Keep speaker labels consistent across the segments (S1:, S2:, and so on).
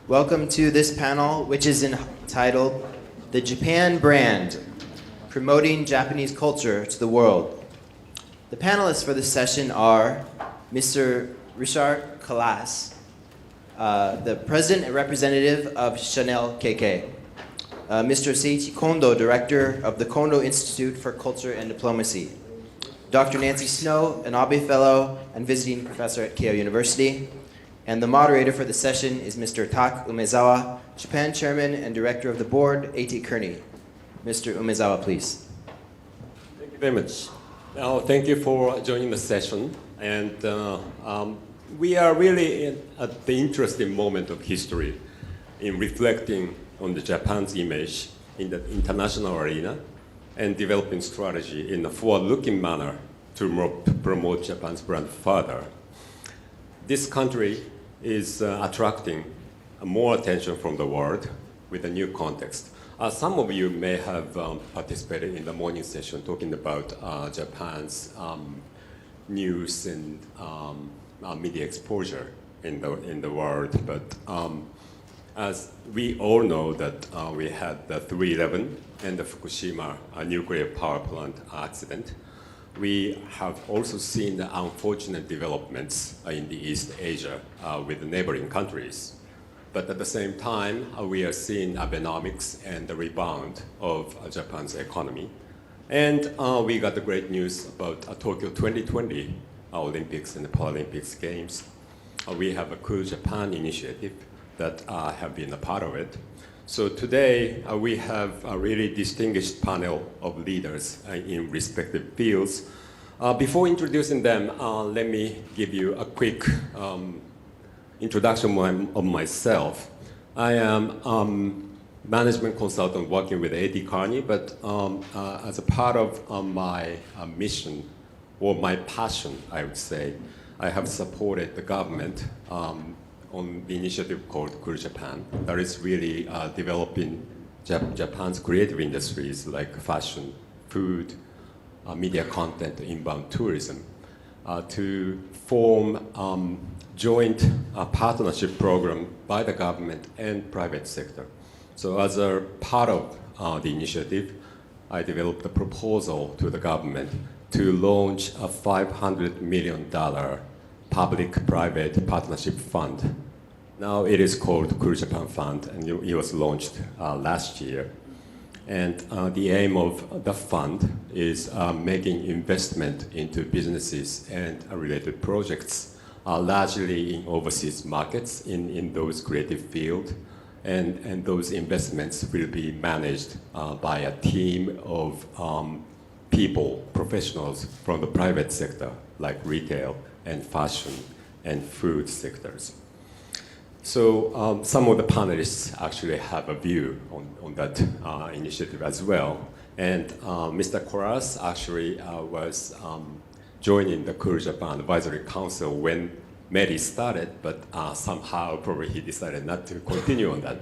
S1: Welcome to this panel, which is entitled The Japan Brand, Promoting Japanese Culture to the World. The panelists for this session are Mr. Richard Callas, the President and Representative of Chanel KK, Mr. Seiichi Kondo, Director of the Kondo Institute for Culture and Diplomacy, Dr. Nancy Snow, an Abe Fellow and visiting professor at Keio University, and the moderator for the session is Mr. Tak Umezawa, Japan Chairman and Director of the Board, A.T. Kearney. Mr. Umezawa, please.
S2: Thank you very much. Thank you for joining the session. And we are really at the interesting moment of history in reflecting on the Japan's image in the international arena and developing strategy in a forward-looking manner to promote Japan's brand further. This country is attracting more attention from the world with a new context. Some of you may have participated in the morning session talking about Japan's news and media exposure in the world. But as we all know that we had the 3/11 and the Fukushima nuclear power plant accident, we have also seen the unfortunate developments in the East Asia with the neighboring countries. But at the same time, we are seeing Abenomics and the rebound of Japan's economy. And we got the great news about Tokyo 2020 Olympics and the Paralympics Games. We have a Cool Japan initiative that have been a part of it. So today, we have a really distinguished panel of leaders in respective fields. Before introducing them, let me give you a quick introduction of myself. I am management consultant working with A.T. Kearney, but as a part of my mission, or my passion, I would say, I have supported the government on the initiative called Cool Japan that is really developing Japan's creative industries like fashion, food, media content, inbound tourism, to form joint partnership program by the government and private sector. So as a part of the initiative, I developed a proposal to the government to launch a $500 million public-private partnership fund. Now it is called Cool Japan Fund, and it was launched last year. And the aim of the fund is making investment into businesses and related projects, largely in overseas markets in those creative fields. And those investments will be managed by a team of people, professionals from the private sector, like retail and fashion and food sectors. So some of the panelists actually have a view on that initiative as well. And Mr. Callas actually was joining the Cool Japan Advisory Council when MEDI started, but somehow probably he decided not to continue on that.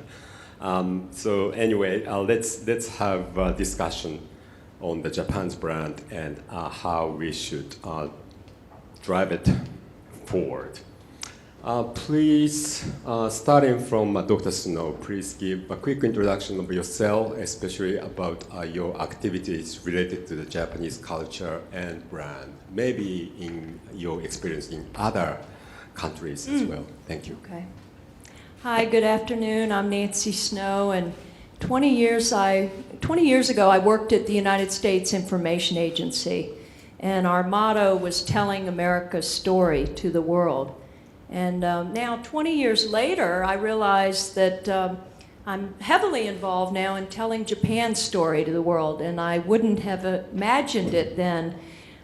S2: So anyway, let's have a discussion on the Japan's brand and how we should drive it forward. Please, starting from Dr. Snow, please give a quick introduction of yourself, especially about your activities related to the Japanese culture and brand, maybe in your experience in other countries as well. Thank you.
S3: Okay. Hi, good afternoon. I'm Nancy Snow, and 20 years ago, I worked at the United States Information Agency, and our motto was telling America's story to the world. And now, 20 years later, I realized that I'm heavily involved now in telling Japan's story to the world, and I wouldn't have imagined it then.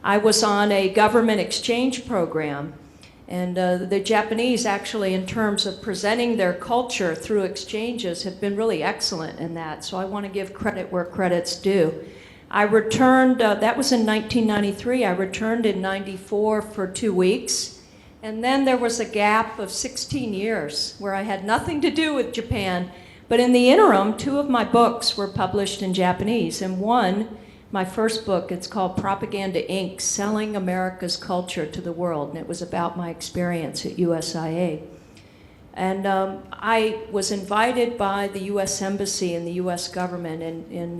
S3: I was on a government exchange program, and the Japanese actually, in terms of presenting their culture through exchanges, have been really excellent in that, so I want to give credit where credit's due. I returned, that was in 1993, I returned in 94 for 2 weeks. And then there was a gap of 16 years where I had nothing to do with Japan. But in the interim, 2 of my books were published in Japanese. And one, my first book, it's called Propaganda Inc., Selling America's Culture to the World. And it was about my experience at USIA. And I was invited by the U.S. Embassy and the U.S. government in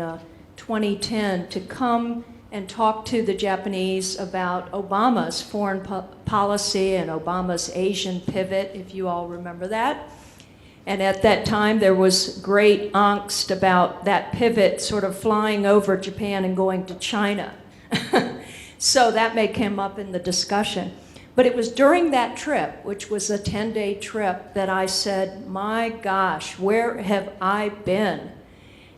S3: 2010 to come and talk to the Japanese about Obama's foreign policy and Obama's Asian pivot, if you all remember that. And at that time, there was great angst about that pivot sort of flying over Japan and going to China. So that may come up in the discussion. But it was during that trip, which was a 10-day trip, that I said, my gosh, where have I been?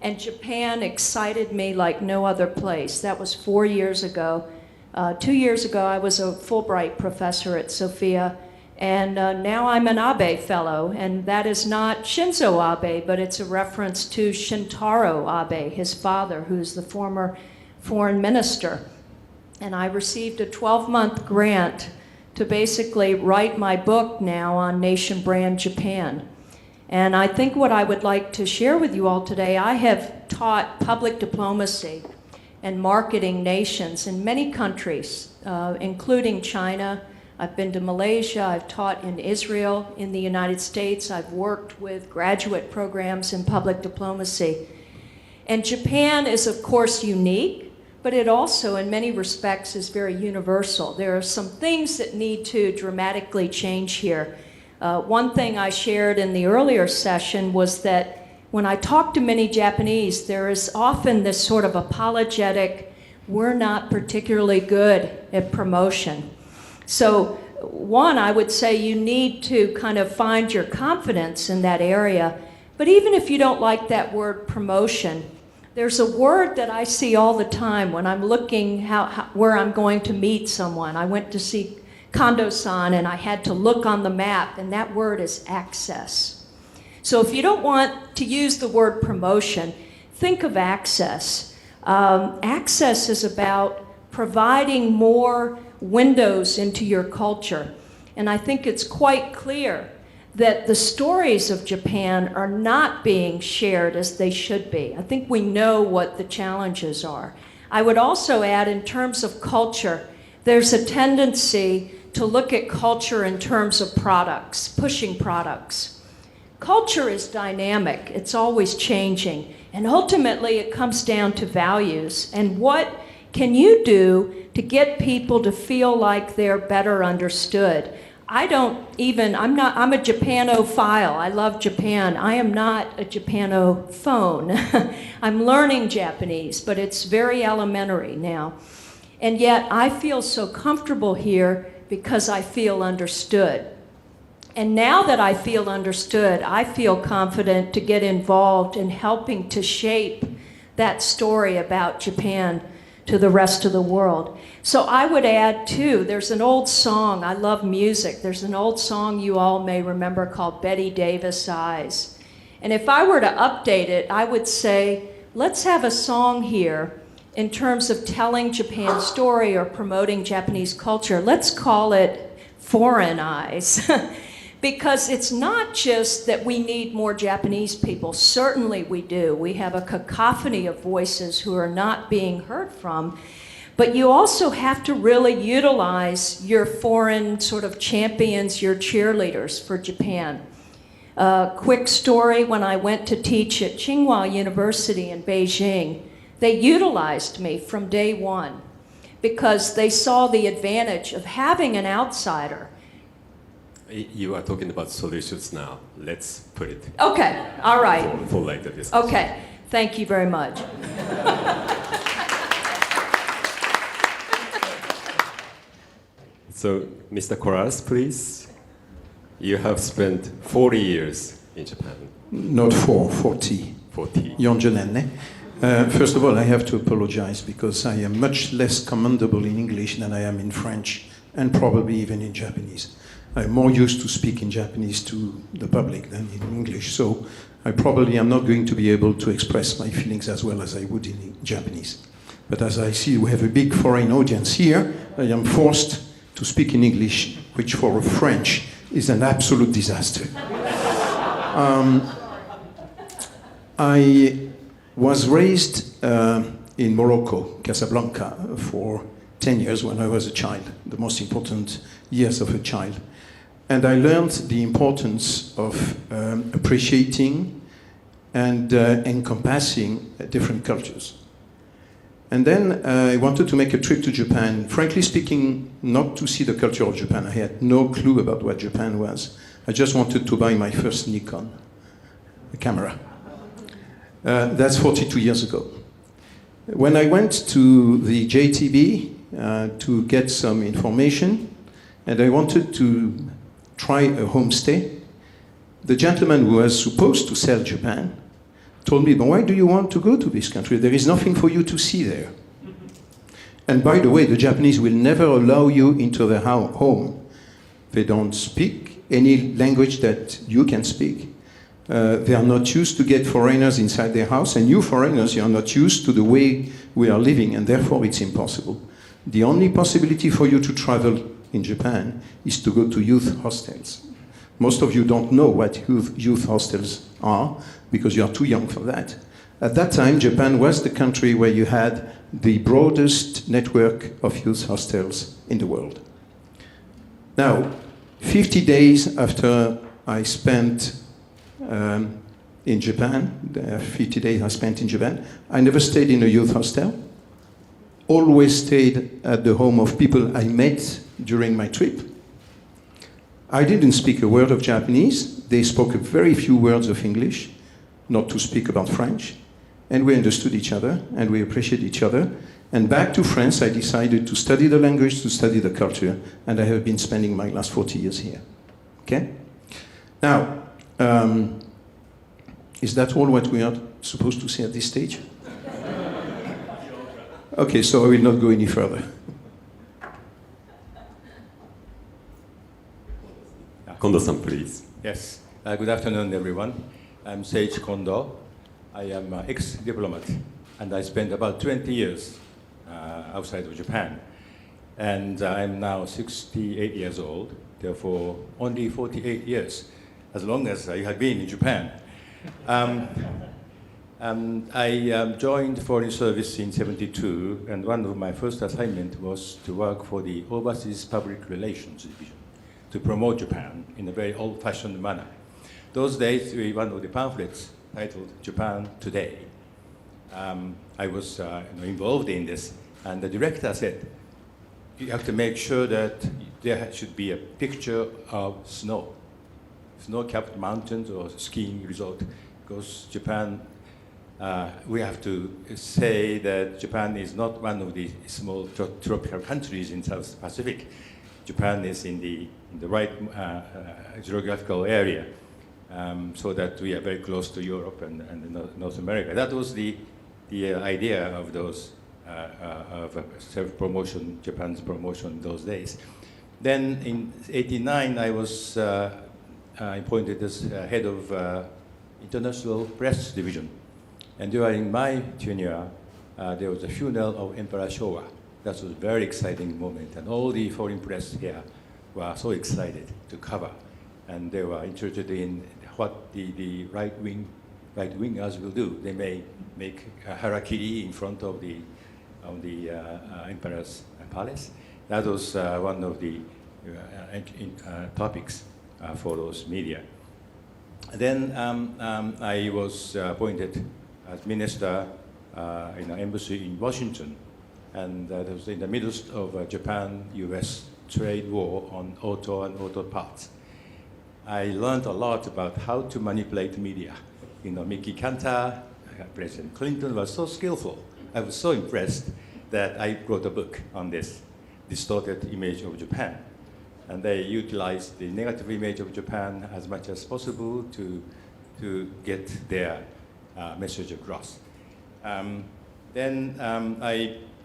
S3: And Japan excited me like no other place. That was 4 years ago. 2 years ago, I was a Fulbright professor at Sophia, and now I'm an Abe Fellow, and that is not Shinzo Abe, but it's a reference to Shintaro Abe, his father, who's the former foreign minister. And I received a 12-month grant to basically write my book now on Nation Brand Japan. And I think what I would like to share with you all today, I have taught public diplomacy and marketing nations in many countries, including China. I've been to Malaysia, I've taught in Israel, in the United States, I've worked with graduate programs in public diplomacy. And Japan is, of course, unique, but it also, in many respects, is very universal. There are some things that need to dramatically change here. One thing I shared in the earlier session was that when I talk to many Japanese, there is often this sort of apologetic, we're not particularly good at promotion. So one, I would say you need to kind of find your confidence in that area. But even if you don't like that word promotion, there's a word that I see all the time when I'm looking where I'm going to meet someone. I went to see Kondo-san and I had to look on the map, and that word is access. So if you don't want to use the word promotion, think of access. Access is about providing more windows into your culture. And I think it's quite clear that the stories of Japan are not being shared as they should be. I think we know what the challenges are. I would also add, in terms of culture, there's a tendency to look at culture in terms of products, pushing products. Culture is dynamic, it's always changing, and ultimately it comes down to values. And what can you do to get people to feel like they're better understood? I'm a Japanophile. I love Japan. I am not a Japanophone. I'm learning Japanese, but it's very elementary now. And yet I feel so comfortable here because I feel understood. And now that I feel understood, I feel confident to get involved in helping to shape that story about Japan to the rest of the world. So I would add too, there's an old song, I love music, there's an old song you all may remember called Betty Davis Eyes. And if I were to update it, I would say, let's have a song here in terms of telling Japan's story or promoting Japanese culture. Let's call it Foreign Eyes. Because it's not just that we need more Japanese people. Certainly we do. We have a cacophony of voices who are not being heard from. But you also have to really utilize your foreign sort of champions, your cheerleaders for Japan. Quick story, when I went to teach at Tsinghua University in Beijing, they utilized me from day one because they saw the advantage of having an outsider.
S2: You are talking about solutions now. Let's put it.
S3: Okay, all right.
S2: For later discussion.
S3: Okay, thank you very much.
S2: So, Mr. Koras, please. You have spent 40 years in Japan.
S4: Not 40.
S2: 40.
S4: Yonjanenne. First of all, I have to apologize because I am much less commendable in English than I am in French and probably even in Japanese. I'm more used to speak in Japanese to the public than in English, so I probably am not going to be able to express my feelings as well as I would in Japanese. But as I see we have a big foreign audience here, I am forced to speak in English, which for a French is an absolute disaster. I was raised in Morocco, Casablanca, for 10 years when I was a child, the most important years of a child. And I learned the importance of appreciating and encompassing different cultures. And then I wanted to make a trip to Japan. Frankly speaking, not to see the culture of Japan. I had no clue about what Japan was. I just wanted to buy my first Nikon camera. That's 42 years ago. When I went to the JTB to get some information, and I wanted to try a homestay, the gentleman who was supposed to sell Japan told me, but why do you want to go to this country? There is nothing for you to see there. And by the way, the Japanese will never allow you into their home. They don't speak any language that you can speak. They are not used to get foreigners inside their house, and you foreigners, you are not used to the way we are living, and therefore it's impossible. The only possibility for you to travel in Japan is to go to youth hostels. Most of you don't know what youth hostels are, because you are too young for that. At that time, Japan was the country where you had the broadest network of youth hostels in the world. Now, 50 days after I spent in Japan, the 50 days I spent in Japan, I never stayed in a youth hostel. Always stayed at the home of people I met during my trip. I didn't speak a word of Japanese. They spoke a very few words of English, not to speak about French. And we understood each other, and we appreciated each other. And back to France, I decided to study the language, to study the culture, and I have been spending my last 40 years here. Okay? Now, is that all what we are supposed to say at this stage? Okay, so I will not go any further.
S2: Kondo-san, please.
S5: Yes. Good afternoon, everyone. I'm Seiichi Kondo. I am an ex-diplomat, and I spent about 20 years outside of Japan. And I'm now 68 years old, therefore only 48 years, as long as I have been in Japan. I joined Foreign Service in '72, and one of my first assignments was to work for the Overseas Public Relations Division to promote Japan in a very old-fashioned manner. Those days, one of the pamphlets titled Japan Today. I was involved in this, and the director said, you have to make sure that there should be a picture of snow-capped mountains or skiing resort, because Japan, we have to say that Japan is not one of the small tropical countries in South Pacific. Japan is in the right geographical area, so that we are very close to Europe and North America. That was the idea of those of self-promotion, Japan's promotion in those days. Then in '89, I was appointed as head of International Press Division. And during my tenure, there was a funeral of Emperor Showa. That was a very exciting moment, and all the foreign press here were so excited to cover, and they were interested in what the right-wingers will do. They may make a harakiri in front of the emperor's palace. That was one of the topics for those media. Then I was appointed as minister in an embassy in Washington, and that was in the middle of Japan-US trade war on auto and auto parts. I learned a lot about how to manipulate media. Mickey Kantar, President Clinton was so skillful. I was so impressed that I wrote a book on this distorted image of Japan. And they utilized the negative image of Japan as much as possible to get their message across. Then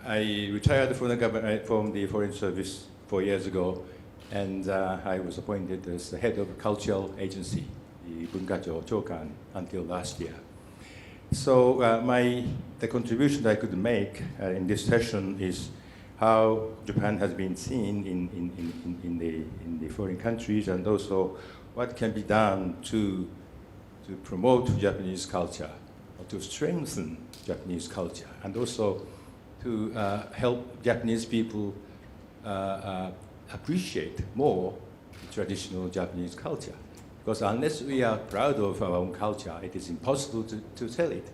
S5: I retired from the Foreign Service 4 years ago, and I was appointed as the head of a cultural agency, the Bunkacho Chokan, until last year. So the contribution that I could make in this session is how Japan has been seen in the foreign countries, and also what can be done to promote Japanese culture, or to strengthen Japanese culture, and also to help Japanese people appreciate more traditional Japanese culture. Because unless we are proud of our own culture, it is impossible to tell it.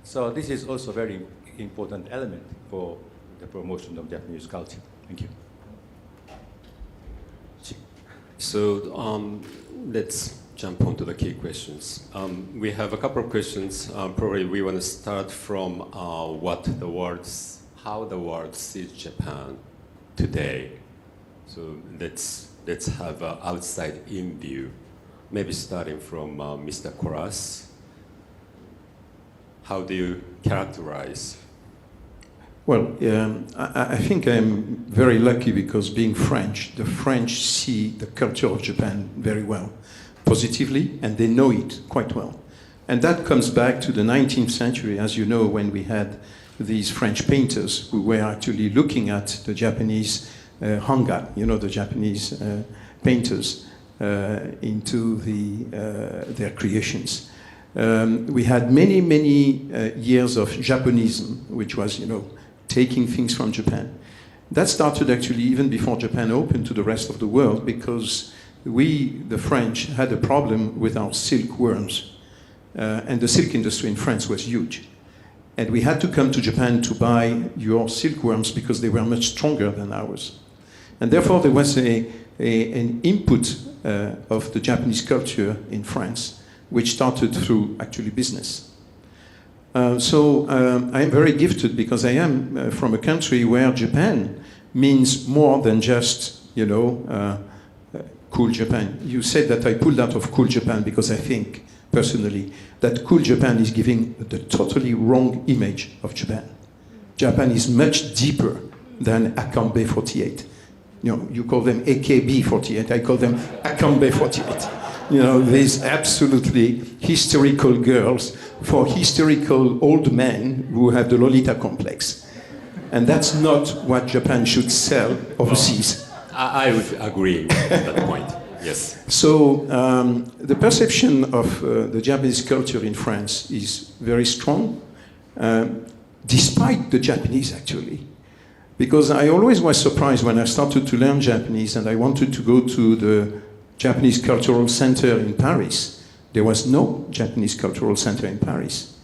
S5: So this is also a very important element for the promotion of Japanese culture. Thank you.
S2: So let's jump on to the key questions. We have a couple of questions. Probably we want to start from how the world sees Japan today. So let's have an outside-in view. Maybe starting from Mr. Koras. How do you characterize?
S4: Well, I think I'm very lucky because being French, the French see the culture of Japan very well, positively, and they know it quite well. And that comes back to the 19th century, as you know, when we had these French painters who were actually looking at the Japanese hanga, the Japanese painters, into their creations. We had many years of Japonism, which was, taking things from Japan. That started actually even before Japan opened to the rest of the world, because we, the French, had a problem with our silkworms. And the silk industry in France was huge. And we had to come to Japan to buy your silkworms because they were much stronger than ours. And therefore there was an input of the Japanese culture in France, which started through actually business. So I'm very gifted because I am from a country where Japan means more than just, cool Japan. You said that I pulled out of cool Japan because I think, personally, that cool Japan is giving the totally wrong image of Japan. Japan is much deeper than Akambe 48. You call them AKB 48, I call them Akambe 48. These absolutely hysterical girls for hysterical old men who have the Lolita complex. And that's not what Japan should sell overseas.
S2: I would agree with that point, yes.
S4: So the perception of the Japanese culture in France is very strong, despite the Japanese actually. Because I always was surprised when I started to learn Japanese and I wanted to go to the Japanese Cultural Center in Paris. There was no Japanese Cultural Center in Paris.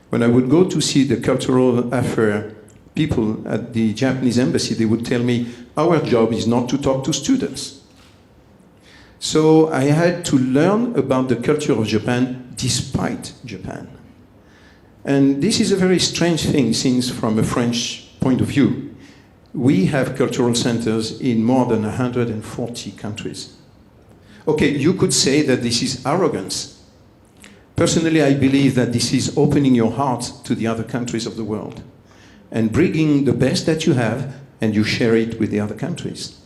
S4: When I would go to see the cultural affair people at the Japanese embassy, they would tell me, our job is not to talk to students. So I had to learn about the culture of Japan despite Japan. And this is a very strange thing, since from a French point of view, we have cultural centers in more than 140 countries. Okay, you could say that this is arrogance. Personally, I believe that this is opening your heart to the other countries of the world and bringing the best that you have and you share it with the other countries.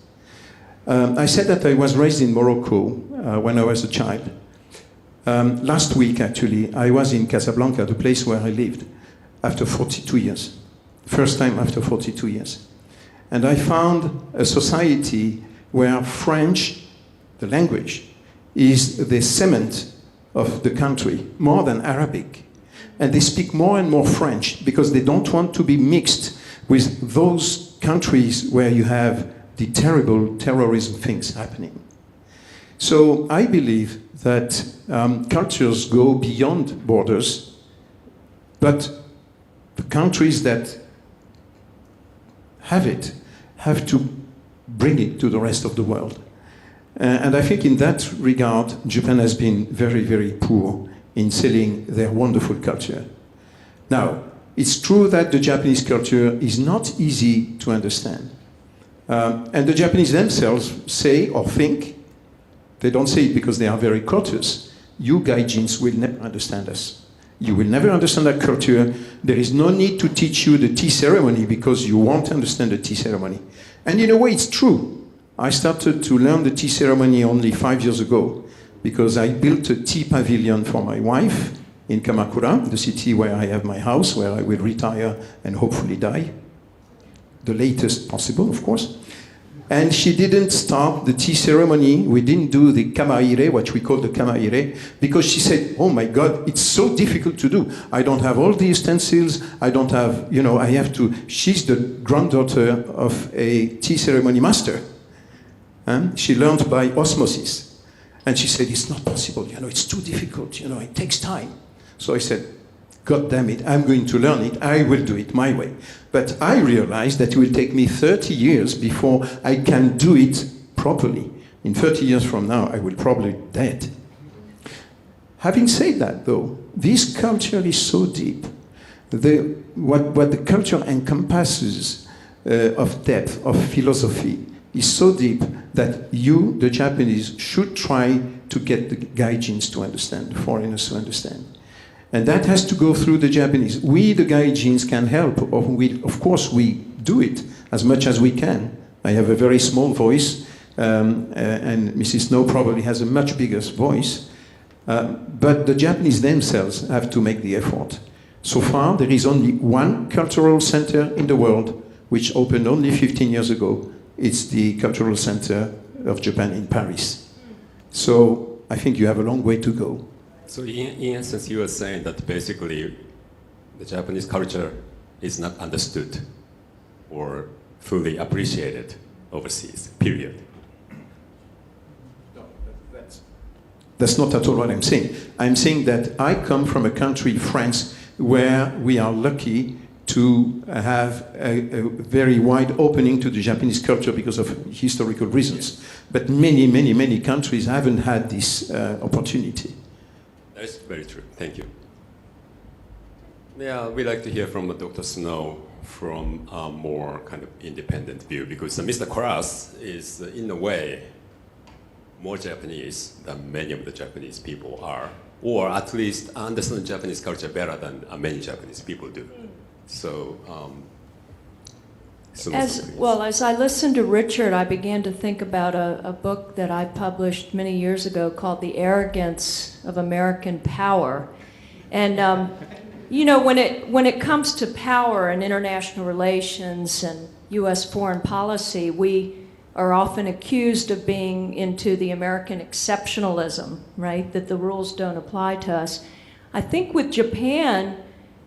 S4: I said that I was raised in Morocco when I was a child. Last week, actually, I was in Casablanca, the place where I lived, after 42 years. First time after 42 years. And I found a society where French, the language, is the cement of the country, more than Arabic. And they speak more and more French because they don't want to be mixed with those countries where you have the terrible terrorism things happening. So I believe that cultures go beyond borders, but the countries that have it have to bring it to the rest of the world. And I think in that regard, Japan has been very, very poor in selling their wonderful culture. Now, it's true that the Japanese culture is not easy to understand. And the Japanese themselves say or think, they don't say it because they are very courteous, you gaijins will never understand us. You will never understand our culture. There is no need to teach you the tea ceremony because you won't understand the tea ceremony. And in a way, it's true. I started to learn the tea ceremony only 5 years ago because I built a tea pavilion for my wife in Kamakura, the city where I have my house, where I will retire and hopefully die. The latest possible, of course. And she didn't start the tea ceremony. We didn't do the kamaire, what we call the kamaire, because she said, oh my God, it's so difficult to do. I don't have all the utensils. I don't have, I have to. She's the granddaughter of a tea ceremony master. She learned by osmosis. And she said, it's not possible, it's too difficult, it takes time. So I said, God damn it, I'm going to learn it, I will do it my way. But I realized that it will take me 30 years before I can do it properly. In 30 years from now, I will probably be dead. Having said that, though, this culture is so deep. What the culture encompasses of depth, of philosophy, is so deep that you, the Japanese, should try to get the gaijins to understand, the foreigners to understand. And that has to go through the Japanese. We, the gaijins, can help. Of course, we do it as much as we can. I have a very small voice, and Mrs. Snow probably has a much bigger voice. But the Japanese themselves have to make the effort. So far, there is only one cultural center in the world which opened only 15 years ago. It's the Cultural Center of Japan in Paris. So I think you have a long way to go.
S2: So in essence, you are saying that basically the Japanese culture is not understood or fully appreciated overseas, period.
S4: No, that's not at all what I'm saying. I'm saying that I come from a country, France, where we are lucky to have a very wide opening to the Japanese culture because of historical reasons. But many, many, many countries haven't had this opportunity.
S2: That's very true. Thank you. Yeah, we'd like to hear from Dr. Snow from a more kind of independent view, because Mr. Cross is, in a way, more Japanese than many of the Japanese people are, or at least understand Japanese culture better than many Japanese people do. So,
S3: as I listened to Richard, I began to think about a book that I published many years ago called The Arrogance of American Power. And, when it comes to power and international relations and U.S. foreign policy, we are often accused of being into the American exceptionalism, right? That the rules don't apply to us. I think with Japan,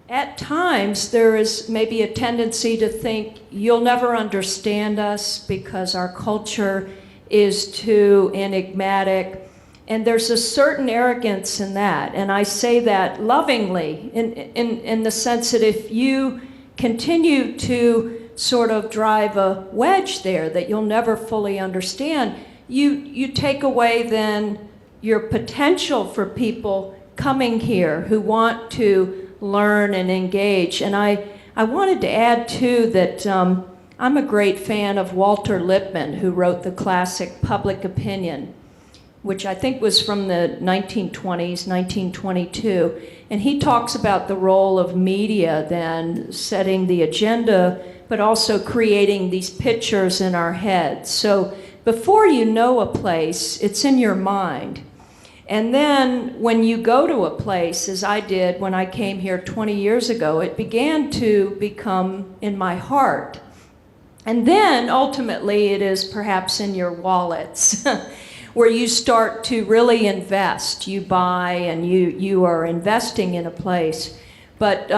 S3: at times, there is maybe a tendency to think you'll never understand us because our culture is too enigmatic. And there's a certain arrogance in that. And I say that lovingly in the sense that if you continue to sort of drive a wedge there that you'll never fully understand, you take away then your potential for people coming here who want to learn and engage. And I wanted to add, too, that I'm a great fan of Walter Lippmann, who wrote the classic Public Opinion, which I think was from the 1920s, 1922. And he talks about the role of media then setting the agenda, but also creating these pictures in our heads. So before you know a place, it's in your mind. And then when you go to a place, as I did when I came here 20 years ago, it began to become in my heart. And then ultimately it is perhaps in your wallets where you start to really invest. You buy and you are investing in a place. But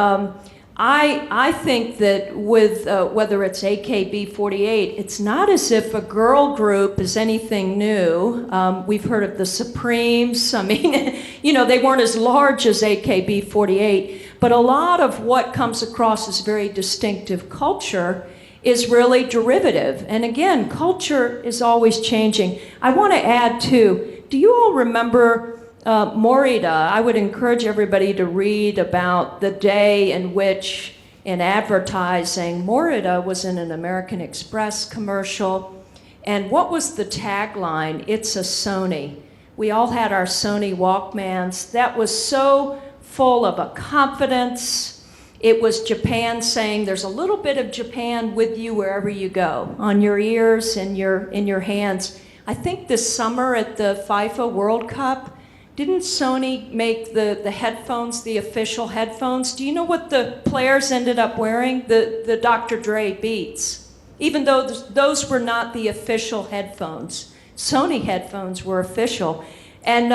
S3: I think that with whether it's AKB48, it's not as if a girl group is anything new. We've heard of the Supremes. I mean, they weren't as large as AKB48, but a lot of what comes across as very distinctive culture is really derivative. And again, culture is always changing. I want to add too, do you all remember Morita? I would encourage everybody to read about the day in which, in advertising, Morita was in an American Express commercial. And what was the tagline? It's a Sony. We all had our Sony Walkmans. That was so full of a confidence. It was Japan saying, there's a little bit of Japan with you wherever you go, on your ears and in your hands. I think this summer at the FIFA World Cup, didn't Sony make the headphones, the official headphones? Do you know what the players ended up wearing? The Dr. Dre Beats. Even though those were not the official headphones. Sony headphones were official. And,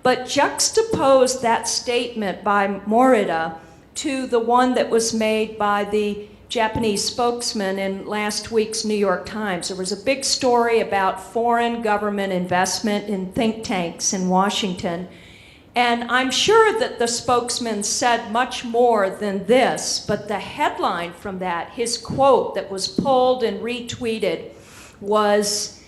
S3: but juxtapose that statement by Morita to the one that was made by the Japanese spokesman in last week's New York Times. There was a big story about foreign government investment in think tanks in Washington. And I'm sure that the spokesman said much more than this, but the headline from that, his quote that was pulled and retweeted, was,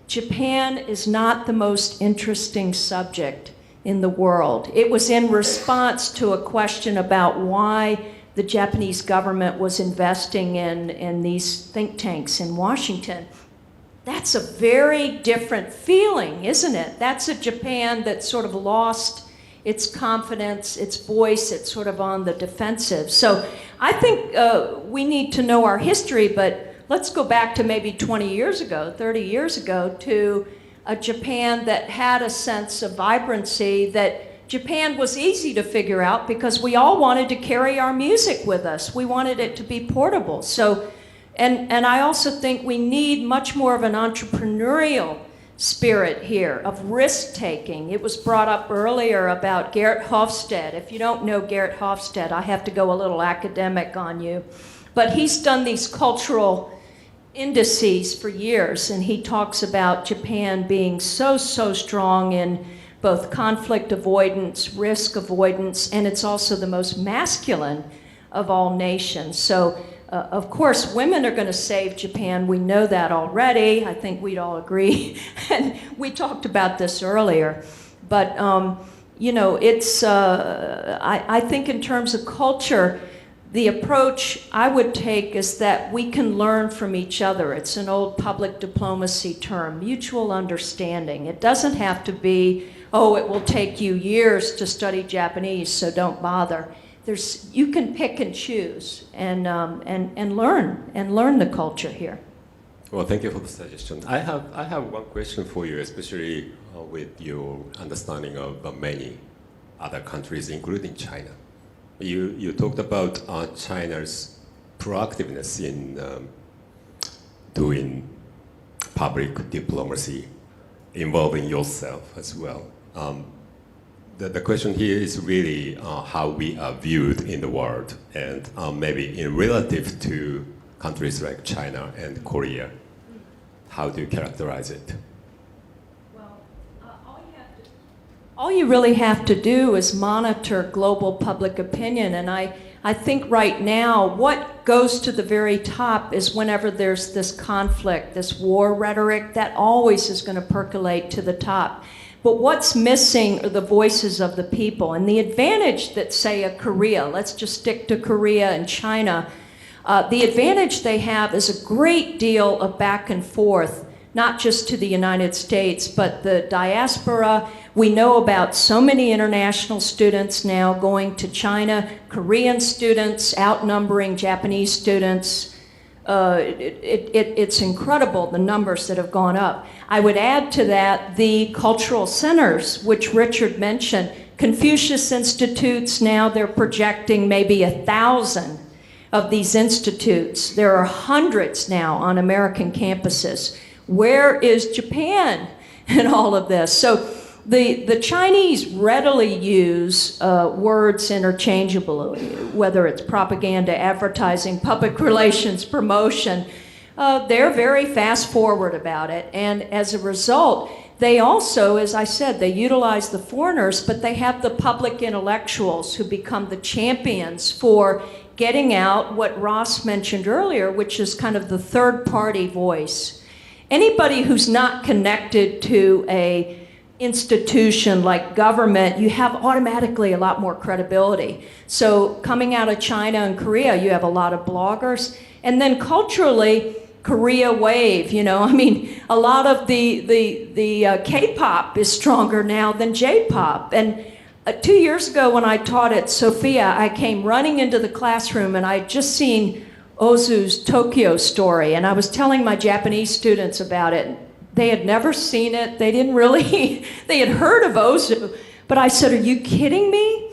S3: "Japan is not the most interesting subject in the world." It was in response to a question about why the Japanese government was investing in these think tanks in Washington. That's a very different feeling, isn't it? That's a Japan that sort of lost its confidence, its voice, it's sort of on the defensive. So I think we need to know our history, but let's go back to maybe 20 years ago, 30 years ago, to a Japan that had a sense of vibrancy, that Japan was easy to figure out because we all wanted to carry our music with us. We wanted it to be portable. So, and I also think we need much more of an entrepreneurial spirit here, of risk-taking. It was brought up earlier about Gerrit Hofstede. If you don't know Gerrit Hofstede, I have to go a little academic on you. But he's done these cultural indices for years, and he talks about Japan being so strong in both conflict avoidance, risk avoidance, and it's also the most masculine of all nations. So, of course, women are going to save Japan. We know that already. I think we'd all agree. And we talked about this earlier. But, you know, it's, I think in terms of culture, the approach I would take is that we can learn from each other. It's an old public diplomacy term, mutual understanding. It doesn't have to be, oh, it will take you years to study Japanese, so don't bother. You can pick and choose and learn the culture here.
S2: Well, thank you for the suggestion. I have one question for you, especially with your understanding of many other countries, including China. You talked about China's proactiveness in doing public diplomacy, involving yourself as well. The question here is really how we are viewed in the world, and maybe in relative to countries like China and Korea. How do you characterize it?
S3: Well, all you really have to do is monitor global public opinion, and I think right now what goes to the very top is whenever there's this conflict, this war rhetoric, that always is going to percolate to the top. But what's missing are the voices of the people. And the advantage that, say, a Korea, let's just stick to Korea and China, the advantage they have is a great deal of back and forth, not just to the United States, but the diaspora. We know about so many international students now going to China, Korean students outnumbering Japanese students. It's incredible, the numbers that have gone up. I would add to that the cultural centers, which Richard mentioned. Confucius Institutes now, they're projecting maybe 1,000 of these institutes. There are hundreds now on American campuses. Where is Japan in all of this? So the Chinese readily use words interchangeably, whether it's propaganda, advertising, public relations, promotion. They're very fast forward about it. And as a result, they also, as I said, they utilize the foreigners, but they have the public intellectuals who become the champions for getting out what Ross mentioned earlier, which is kind of the third party voice. Anybody who's not connected to a institution like government, you have automatically a lot more credibility. So coming out of China and Korea, you have a lot of bloggers. And then culturally, Korea wave, you know, I mean, a lot of the K-pop is stronger now than J-pop. And 2 years ago when I taught at Sophia, I came running into the classroom and I'd just seen Ozu's Tokyo Story, and I was telling my Japanese students about it. They had never seen it. They didn't really, they had heard of Ozu, but I said, are you kidding me?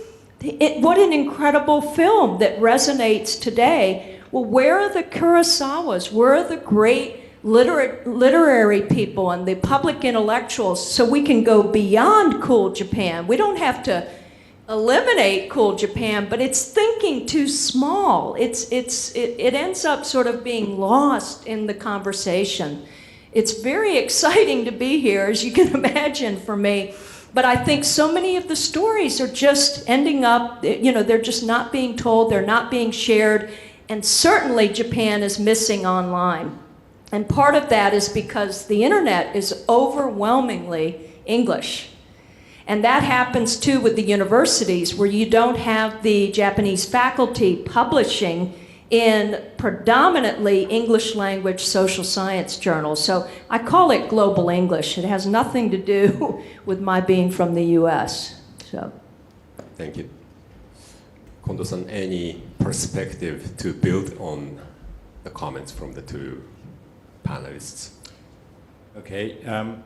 S3: What an incredible film that resonates today. Well, where are the Kurosawas? Where are the great literary people and the public intellectuals so we can go beyond cool Japan? We don't have to eliminate Cool Japan, but it's thinking too small. It ends up sort of being lost in the conversation. It's very exciting to be here, as you can imagine, for me. But I think so many of the stories are just ending up, they're just not being told, they're not being shared, and certainly Japan is missing online. And part of that is because the internet is overwhelmingly English. And that happens too with the universities, where you don't have the Japanese faculty publishing in predominantly English language social science journals. So I call it global English. It has nothing to do with my being from the US. So.
S2: Thank you. Kondo-san, any perspective to build on the comments from the two panelists?
S5: Okay,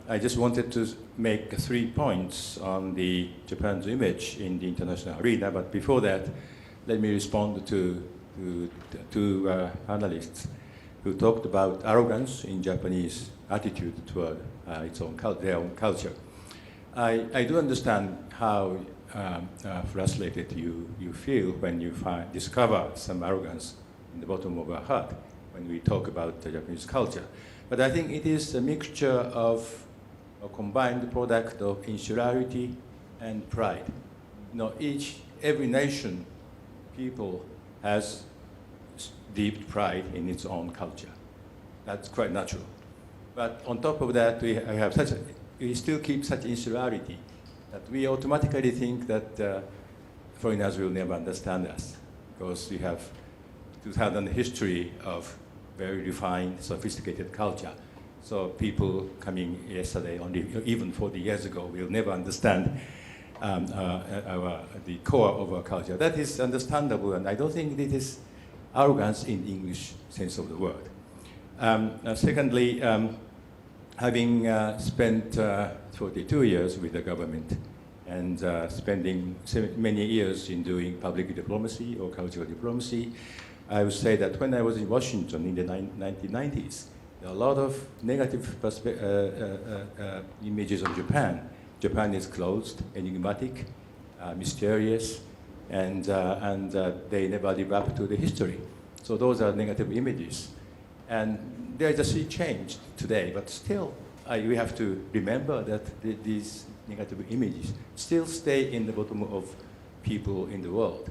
S5: I just wanted to make 3 points on the Japan's image in the international arena, but before that, let me respond to two analysts who talked about arrogance in Japanese attitude toward their own culture. I do understand how frustrated you feel when you discover some arrogance in the bottom of our heart when we talk about the Japanese culture. But I think it is a mixture of a combined product of insularity and pride. Every nation, people has deep pride in its own culture. That's quite natural. But on top of that, we still keep such insularity that we automatically think that foreigners will never understand us, because we have 2,000 history of very refined, sophisticated culture. So people coming yesterday, even 40 years ago, will never understand the core of our culture. That is understandable, and I don't think it is arrogance in the English sense of the word. Secondly, having spent 42 years with the government and spending many years in doing public diplomacy or cultural diplomacy, I would say that when I was in Washington in the 1990s, there are a lot of negative images of Japan. Japan is closed, enigmatic, mysterious, and they never live up to the history. So those are negative images. And there is a sea change today, but still we have to remember that these negative images still stay in the bottom of people in the world.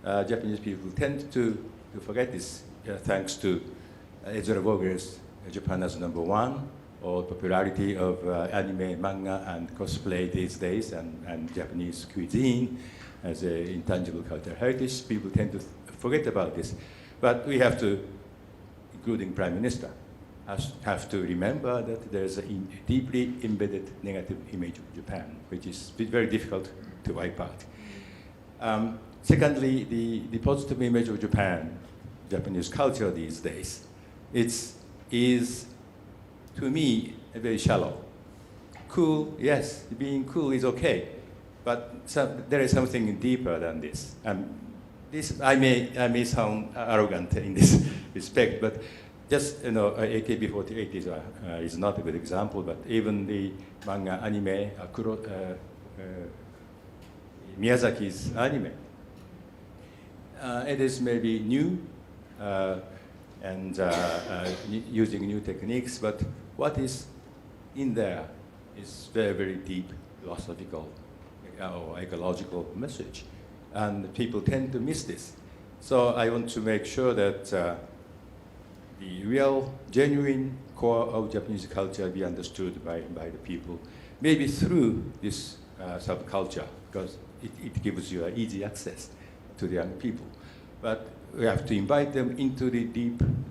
S5: Japanese people tend to forget this, thanks to Ezra Vogel's Japan as #1, or popularity of anime, manga, and cosplay these days, and Japanese cuisine as an intangible cultural heritage. People tend to forget about this. But we have to, including Prime Minister, have to remember that there's a deeply embedded negative image of Japan, which is very difficult to wipe out. Secondly, the positive image of Japanese culture these days, is to me very shallow. Cool, yes, being cool is okay, but there is something deeper than this. I may sound arrogant in this respect, but just AKB48 is not a good example, but even the manga anime, Miyazaki's anime, it is maybe new and using new techniques, but what is in there is very, very deep philosophical or ecological message, and people tend to miss this. So I want to make sure that the real, genuine core of Japanese culture be understood by the people, maybe through this subculture, because it gives you easy access to the young people. But we have to invite them into the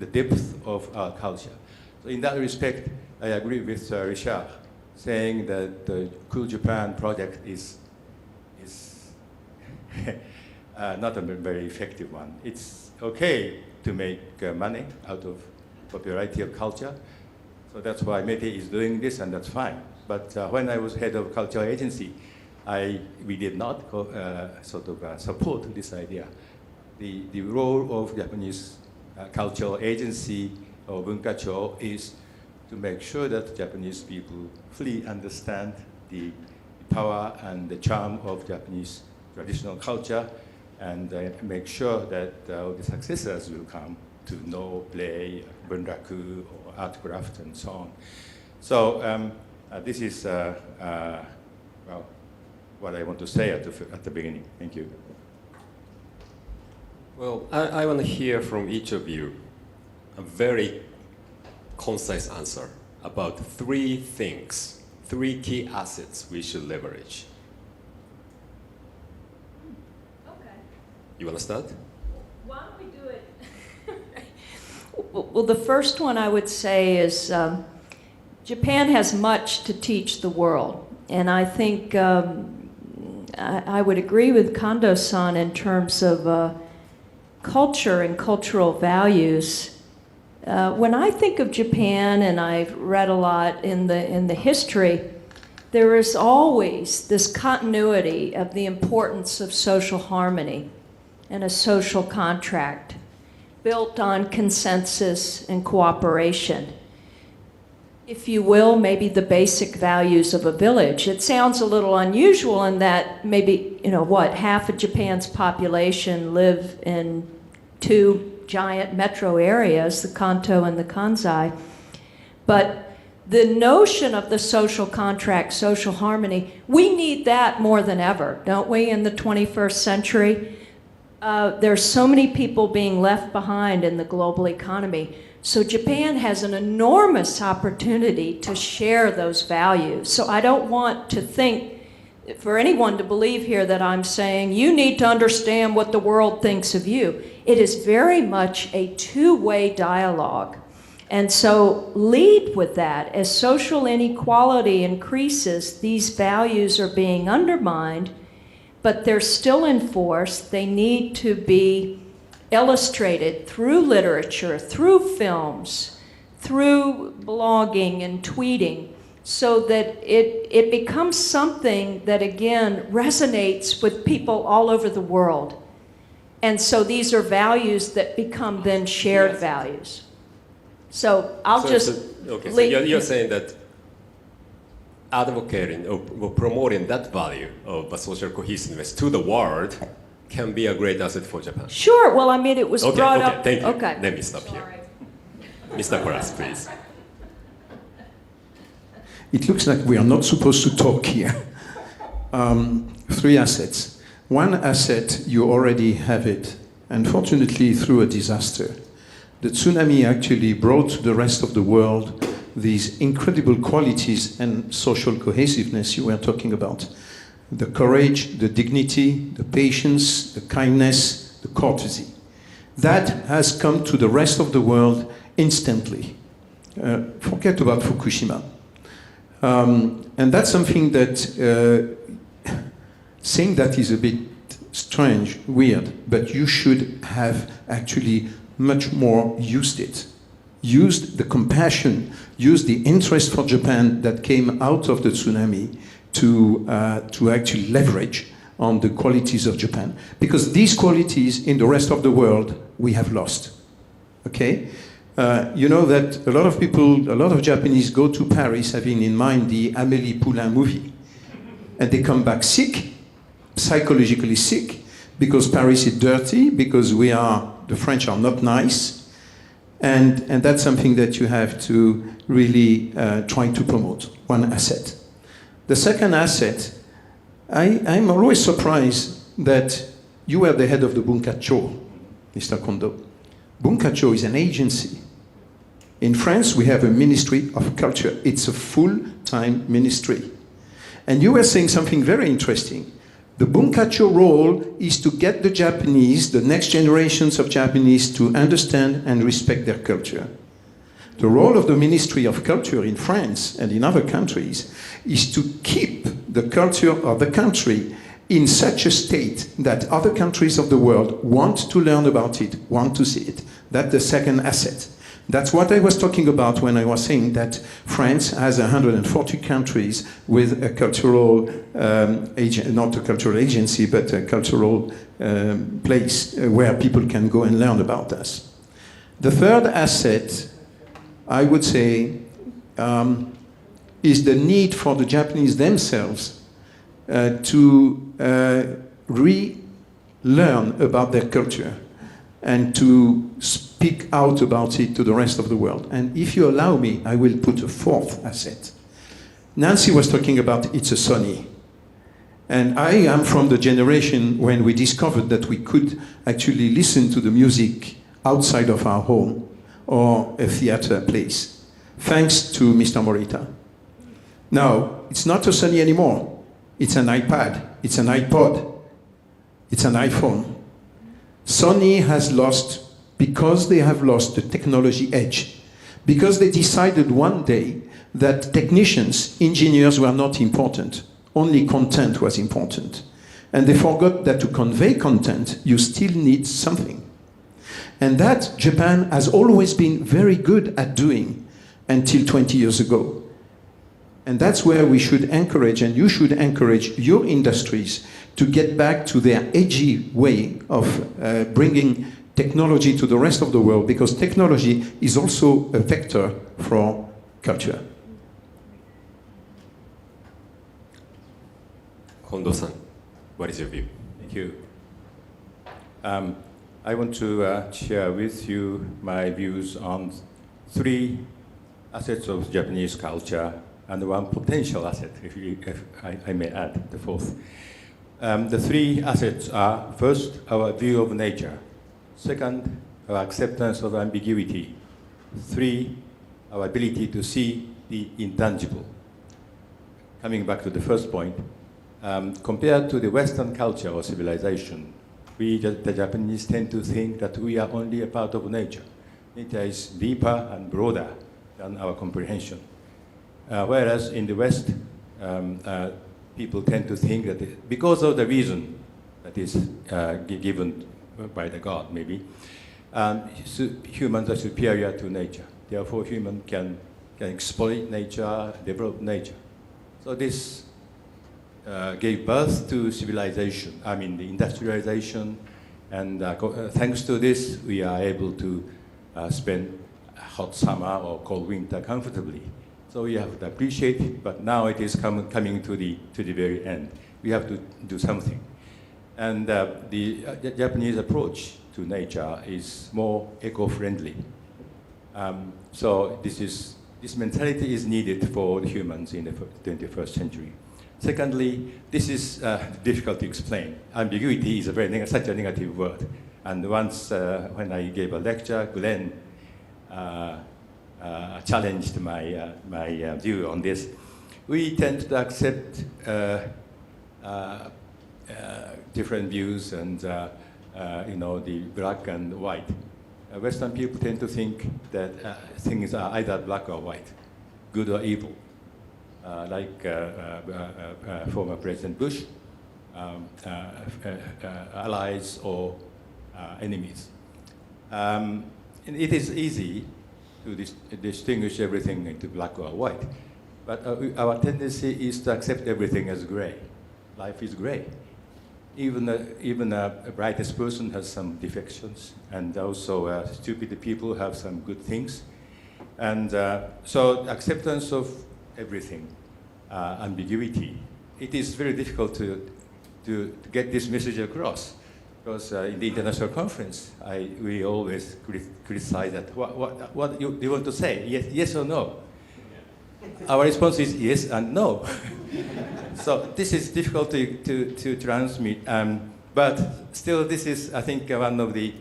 S5: depth of our culture. So in that respect, I agree with Richard, saying that the Cool Japan project is not a very effective one. It's okay to make money out of popularity of culture. So that's why METE is doing this, and that's fine. But when I was head of cultural agency, we did not support this idea. The role of Japanese cultural agency or bunkacho is to make sure that Japanese people fully understand the power and the charm of Japanese traditional culture, and make sure that the successors will come to know, play, bunraku, or art craft, and so on. So this is well, what I want to say at the beginning. Thank you.
S2: Well, I want to hear from each of you a very concise answer about 3 things, 3 key assets we should leverage.
S3: Okay.
S2: You want to start?
S3: Why don't we do it? Well, the first one I would say is Japan has much to teach the world. And I think I would agree with Kondo-san in terms of culture and cultural values. When I think of Japan, and I've read a lot in the history, there is always this continuity of the importance of social harmony and a social contract built on consensus and cooperation. If you will, maybe the basic values of a village. It sounds a little unusual in that maybe, half of Japan's population live in 2 giant metro areas, the Kanto and the Kansai. But the notion of the social contract, social harmony, we need that more than ever, don't we, in the 21st century? There's so many people being left behind in the global economy. So Japan has an enormous opportunity to share those values. So I don't want to think, for anyone to believe here that I'm saying, you need to understand what the world thinks of you. It is very much a 2-way dialogue. And so lead with that. As social inequality increases, these values are being undermined, but they're still enforced. They need to be illustrated through literature, through films, through blogging and tweeting, so that it becomes something that, again, resonates with people all over the world. And so these are values that become then shared values. So I'll
S2: So you're saying that advocating or promoting that value of social cohesiveness to the world can be a great asset for Japan.
S3: Sure. Well, I mean, it was brought up.
S2: Thank you.
S3: Okay.
S2: Let me stop here. Mr. Koras, please.
S4: It looks like we are not supposed to talk here. 3 assets. One asset, you already have it, unfortunately through a disaster. The tsunami actually brought to the rest of the world these incredible qualities and social cohesiveness you were talking about. The courage, the dignity, the patience, the kindness, the courtesy. That has come to the rest of the world instantly. Forget about Fukushima. And that's something that, saying that is a bit strange, weird, but you should have actually much more used it. Used the compassion, used the interest for Japan that came out of the tsunami to actually leverage on the qualities of Japan. Because these qualities in the rest of the world, we have lost. Okay? You know that a lot of people, a lot of Japanese go to Paris having in mind the Amélie Poulain movie. And they come back sick, psychologically sick, because Paris is dirty, because the French are not nice. And that's something that you have to really try to promote, one asset. The second asset, I'm always surprised that you were the head of the Bunkacho, Mr. Kondo. Bunkacho is an agency. In France, we have a Ministry of Culture. It's a full-time ministry. And you were saying something very interesting. The Bunkacho role is to get the Japanese, the next generations of Japanese, to understand and respect their culture. The role of the Ministry of Culture in France and in other countries is to keep the culture of the country in such a state that other countries of the world want to learn about it, want to see it. That's the second asset. That's what I was talking about when I was saying that France has 140 countries with a cultural, not a cultural agency, but a cultural place where people can go and learn about us. The third asset, I would say, is the need for the Japanese themselves to relearn about their culture and to speak out about it to the rest of the world. And if you allow me, I will put a fourth asset. Nancy was talking about It's a Sony. And I am from the generation when we discovered that we could actually listen to the music outside of our home or a theater place, thanks to Mr. Morita. Now, it's not a Sony anymore. It's an iPad, it's an iPod, it's an iPhone. Sony has lost, because they have lost the technology edge, because they decided one day that technicians, engineers were not important, only content was important. And they forgot that to convey content, you still need something. And that Japan has always been very good at doing until 20 years ago. And that's where we should encourage, and you should encourage your industries to get back to their edgy way of bringing technology to the rest of the world, because technology is also a vector for culture.
S2: Kondo-san, what is your view?
S5: Thank you. I want to share with you my views on three assets of Japanese culture and one potential asset, if I may add the fourth. The three assets are, first, our view of nature. Second, our acceptance of ambiguity. Three, our ability to see the intangible. Coming back to the first point, compared to the Western culture or civilization, we, the Japanese, tend to think that we are only a part of nature. Nature is deeper and broader than our comprehension. Whereas in the West, people tend to think that because of the reason that is given by the God, maybe, humans are superior to nature. Therefore, humans can exploit nature, develop nature. So this gave birth to civilization, I mean the industrialization, and thanks to this, we are able to spend hot summer or cold winter comfortably. So we have to appreciate it, but now it is coming to the very end. We have to do something. And the Japanese approach to nature is more eco-friendly. So this mentality is needed for the humans in the 21st century. Secondly, this is difficult to explain. Ambiguity is such a negative word. And once when I gave a lecture, Glenn challenged my view on this. We tend to accept different views and the black and white. Western people tend to think that things are either black or white, good or evil. Like former President Bush, allies or enemies. It is easy to distinguish everything into black or white, but our tendency is to accept everything as gray. Life is gray. Even a brightest person has some defections, and also stupid people have some good things. And so acceptance of everything, ambiguity. It is very difficult to get this message across, because in the international conference, we always criticize that. What do you want to say? Yes or no? Our response is yes and no. So this is difficult to transmit, but still this is, I think, one of the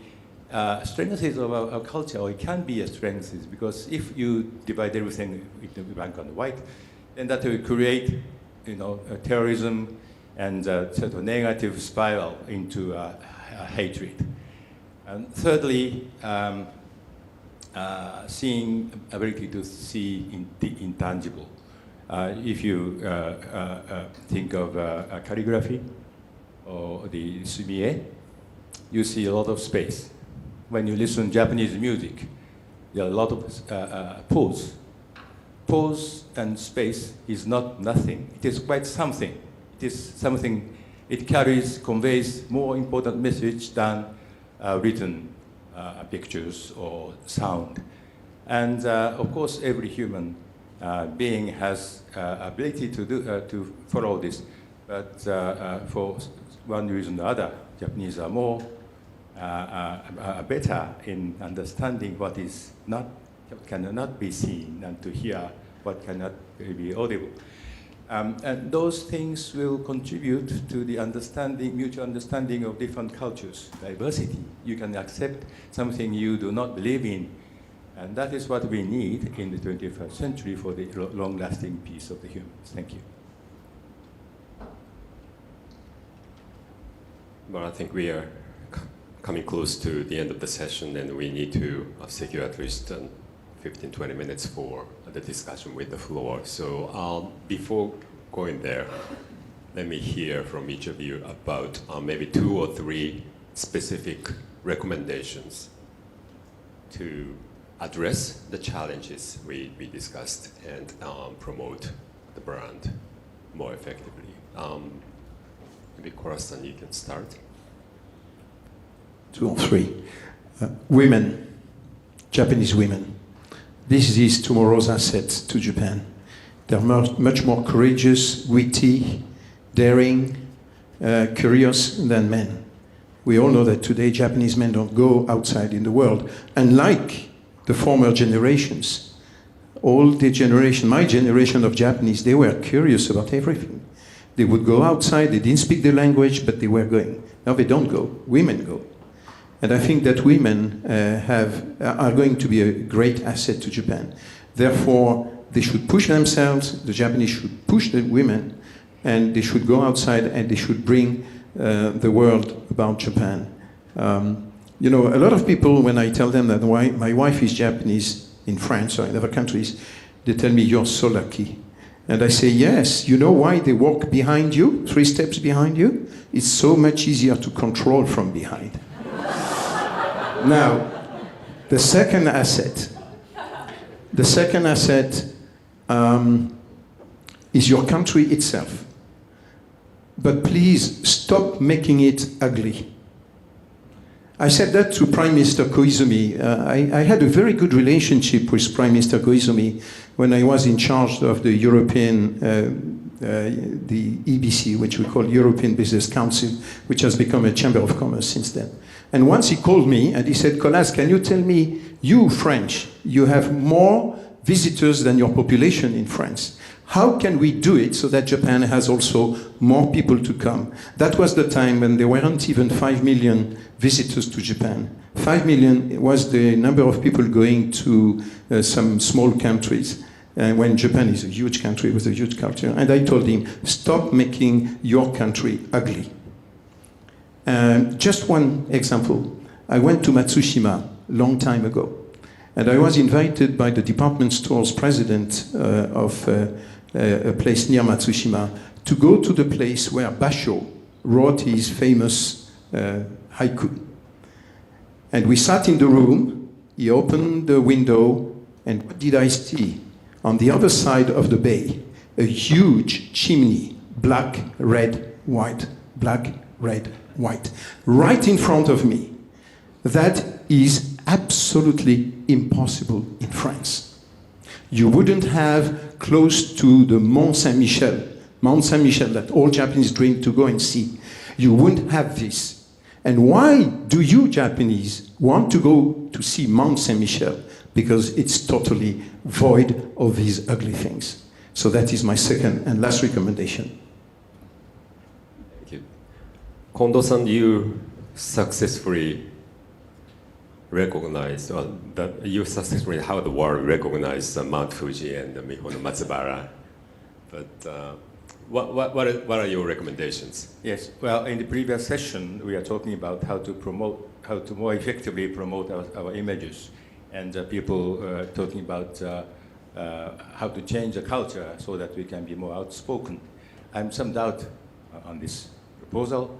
S5: strengths of our culture, or it can be a strength, because if you divide everything into black and white, then that will create, terrorism and sort of negative spiral into hatred. And thirdly, seeing ability to see the intangible. If you think of calligraphy or the sumie, you see a lot of space. When you listen to Japanese music, there are a lot of pause. Pause and space is not nothing. It is quite something. It is something, it conveys more important message than written pictures or sound. And of course, every human being has ability to follow this. But for one reason or other, Japanese are more better in understanding what is not cannot be seen and to hear what cannot be audible. And those things will contribute to the understanding, mutual understanding of different cultures, diversity. You can accept something you do not believe in, and that is what we need in the 21st century for the long-lasting peace of the humans. Thank you.
S2: Well, I think we are coming close to the end of the session, and we need to secure at least 15-20 minutes for the discussion with the floor. So before going there, let me hear from each of you about maybe 2 or 3 specific recommendations to address the challenges we discussed and promote the brand more effectively. Maybe Kora-san, you can start.
S4: 2 or 3. Women, Japanese women. This is tomorrow's asset to Japan. They're much more courageous, witty, daring, curious than men. We all know that today Japanese men don't go outside in the world. Unlike the former generations, all the generation, my generation of Japanese, they were curious about everything. They would go outside, they didn't speak the language, but they were going. Now they don't go, women go. And I think that women are going to be a great asset to Japan. Therefore, they should push themselves, the Japanese should push the women, and they should go outside and they should bring the world about Japan. You know, a lot of people, when I tell them that my wife is Japanese in France or in other countries, they tell me, you're so lucky. And I say, yes, you know why they walk behind you, 3 steps behind you? It's so much easier to control from behind. Now, the second asset is your country itself. But please stop making it ugly. I said that to Prime Minister Koizumi. I had a very good relationship with Prime Minister Koizumi when I was in charge of the European, the EBC, which we call European Business Council, which has become a chamber of commerce since then. And once he called me and he said, Colas, can you tell me, you French, you have more visitors than your population in France. How can we do it so that Japan has also more people to come? That was the time when there weren't even 5 million visitors to Japan. 5 million was the number of people going to some small countries. When Japan is a huge country with a huge culture. And I told him, stop making your country ugly. Just one example. I went to Matsushima a long time ago. And I was invited by the department store's president of a place near Matsushima to go to the place where Basho wrote his famous haiku. And we sat in the room, he opened the window, and what did I see? On the other side of the bay, a huge chimney, black, red, white, black, red, white, right in front of me. That is absolutely impossible in France. You wouldn't have close to the Mont Saint-Michel that all Japanese dream to go and see. You wouldn't have this. And why do you Japanese want to go to see Mont Saint-Michel? Because it's totally void of these ugly things. So that is my second and last recommendation.
S2: Thank you. Kondo-san, you successfully recognized, that you successfully how the world recognized Mount Fuji and the Miho no Matsubara. But what are your recommendations?
S5: Yes, well, in the previous session, we are talking about how to more effectively promote our images. And people talking about how to change the culture so that we can be more outspoken. I have some doubt on this proposal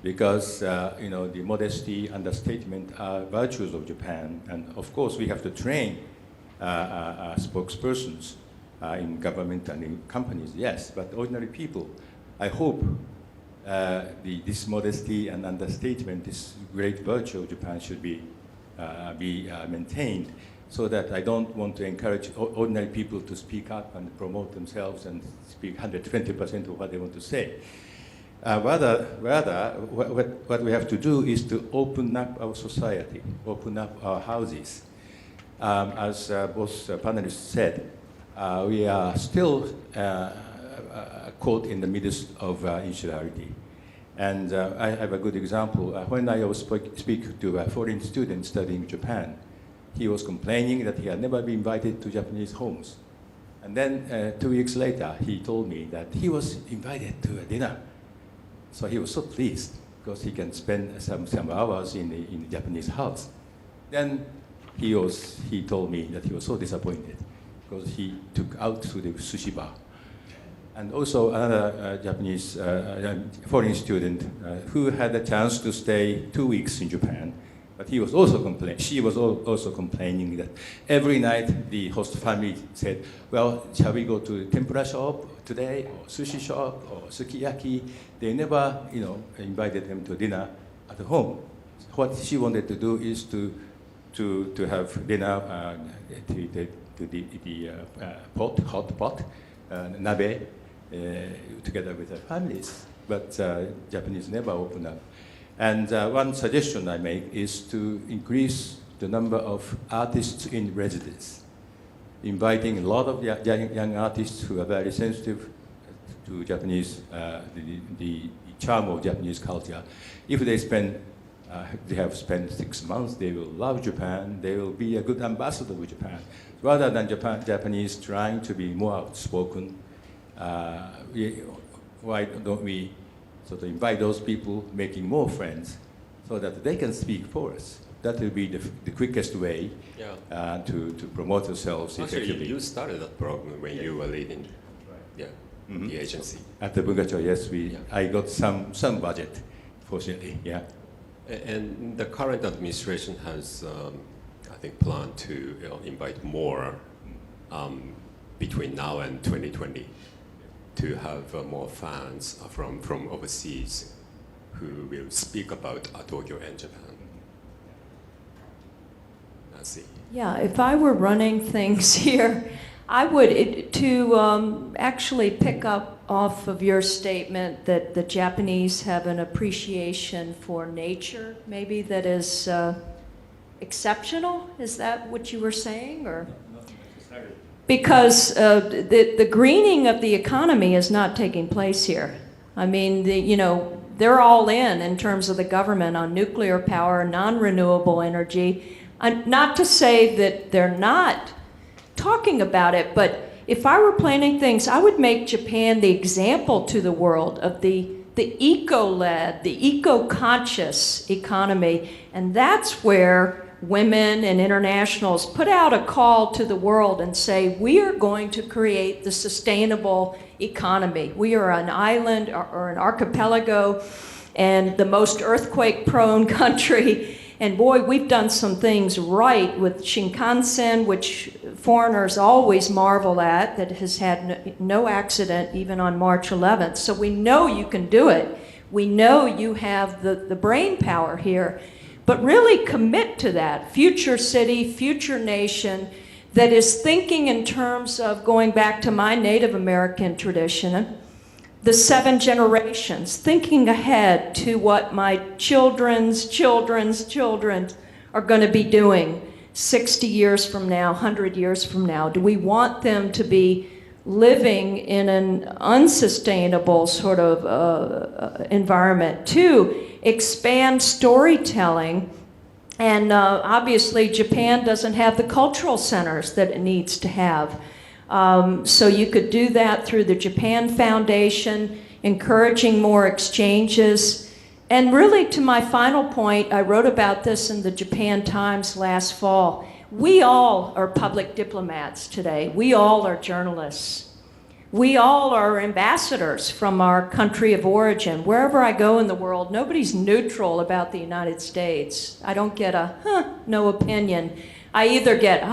S5: because the modesty, understatement are virtues of Japan, and of course we have to train spokespersons in government and in companies. Yes, but ordinary people, I hope this modesty and understatement, this great virtue of Japan, should be maintained, so that I don't want to encourage ordinary people to speak up and promote themselves and speak 120% of what they want to say. Rather, what we have to do is to open up our society, open up our houses. As both panelists said, we are still caught in the midst of insularity. And I have a good example. When I was speaking to a foreign student studying Japan, he was complaining that he had never been invited to Japanese homes. And then 2 weeks later, he told me that he was invited to a dinner. So he was so pleased because he can spend some hours in the Japanese house. Then he told me that he was so disappointed because he took out to the sushi bar. And also another Japanese foreign student who had a chance to stay 2 weeks in Japan, but she was also complaining that every night the host family said, well, shall we go to tempura shop today, or sushi shop, or sukiyaki? They never, invited them to dinner at home. What she wanted to do is to have dinner to the hot pot, nabe, together with their families. But Japanese never open up. And one suggestion I make is to increase the number of artists in residence, inviting a lot of young artists who are very sensitive to Japanese, the charm of Japanese culture. If they have spent 6 months, they will love Japan, they will be a good ambassador of Japan. Rather than Japanese trying to be more outspoken, why don't we sort of invite those people, making more friends, so that they can speak for us? That will be the quickest way to promote ourselves effectively.
S2: Actually, you started that program when you were leading the agency.
S5: At the Bungacho, yes, I got some budget, fortunately, yeah.
S2: And the current administration has, I think, planned to invite more between now and 2020 to have more fans from overseas who will speak about Tokyo and Japan. Let's see.
S3: Yeah, if I were running things here, I would, actually pick up off of your statement that the Japanese have an appreciation for nature, maybe that is exceptional. Is that what you were saying, or? Because the greening of the economy is not taking place here. I mean, they're all in terms of the government on nuclear power, non-renewable energy. Not to say that they're not talking about it, but if I were planning things, I would make Japan the example to the world of the eco-led, the eco-conscious economy, and that's where women and internationals put out a call to the world and say, we are going to create the sustainable economy. We are an island or an archipelago and the most earthquake-prone country. And boy, we've done some things right with Shinkansen, which foreigners always marvel at, that has had no accident even on March 11th. So we know you can do it. We know you have the brain power here. But really commit to that future city, future nation that is thinking in terms of going back to my Native American tradition, the 7 generations, thinking ahead to what my children's children are going to be doing 60 years from now, 100 years from now. Do we want them to be living in an unsustainable sort of environment? 2, expand storytelling. And obviously, Japan doesn't have the cultural centers that it needs to have. So you could do that through the Japan Foundation, encouraging more exchanges. And really, to my final point, I wrote about this in the Japan Times last fall. We all are public diplomats today. We all are journalists. We all are ambassadors from our country of origin. Wherever I go in the world, nobody's neutral about the United States. I don't get no opinion. I either get,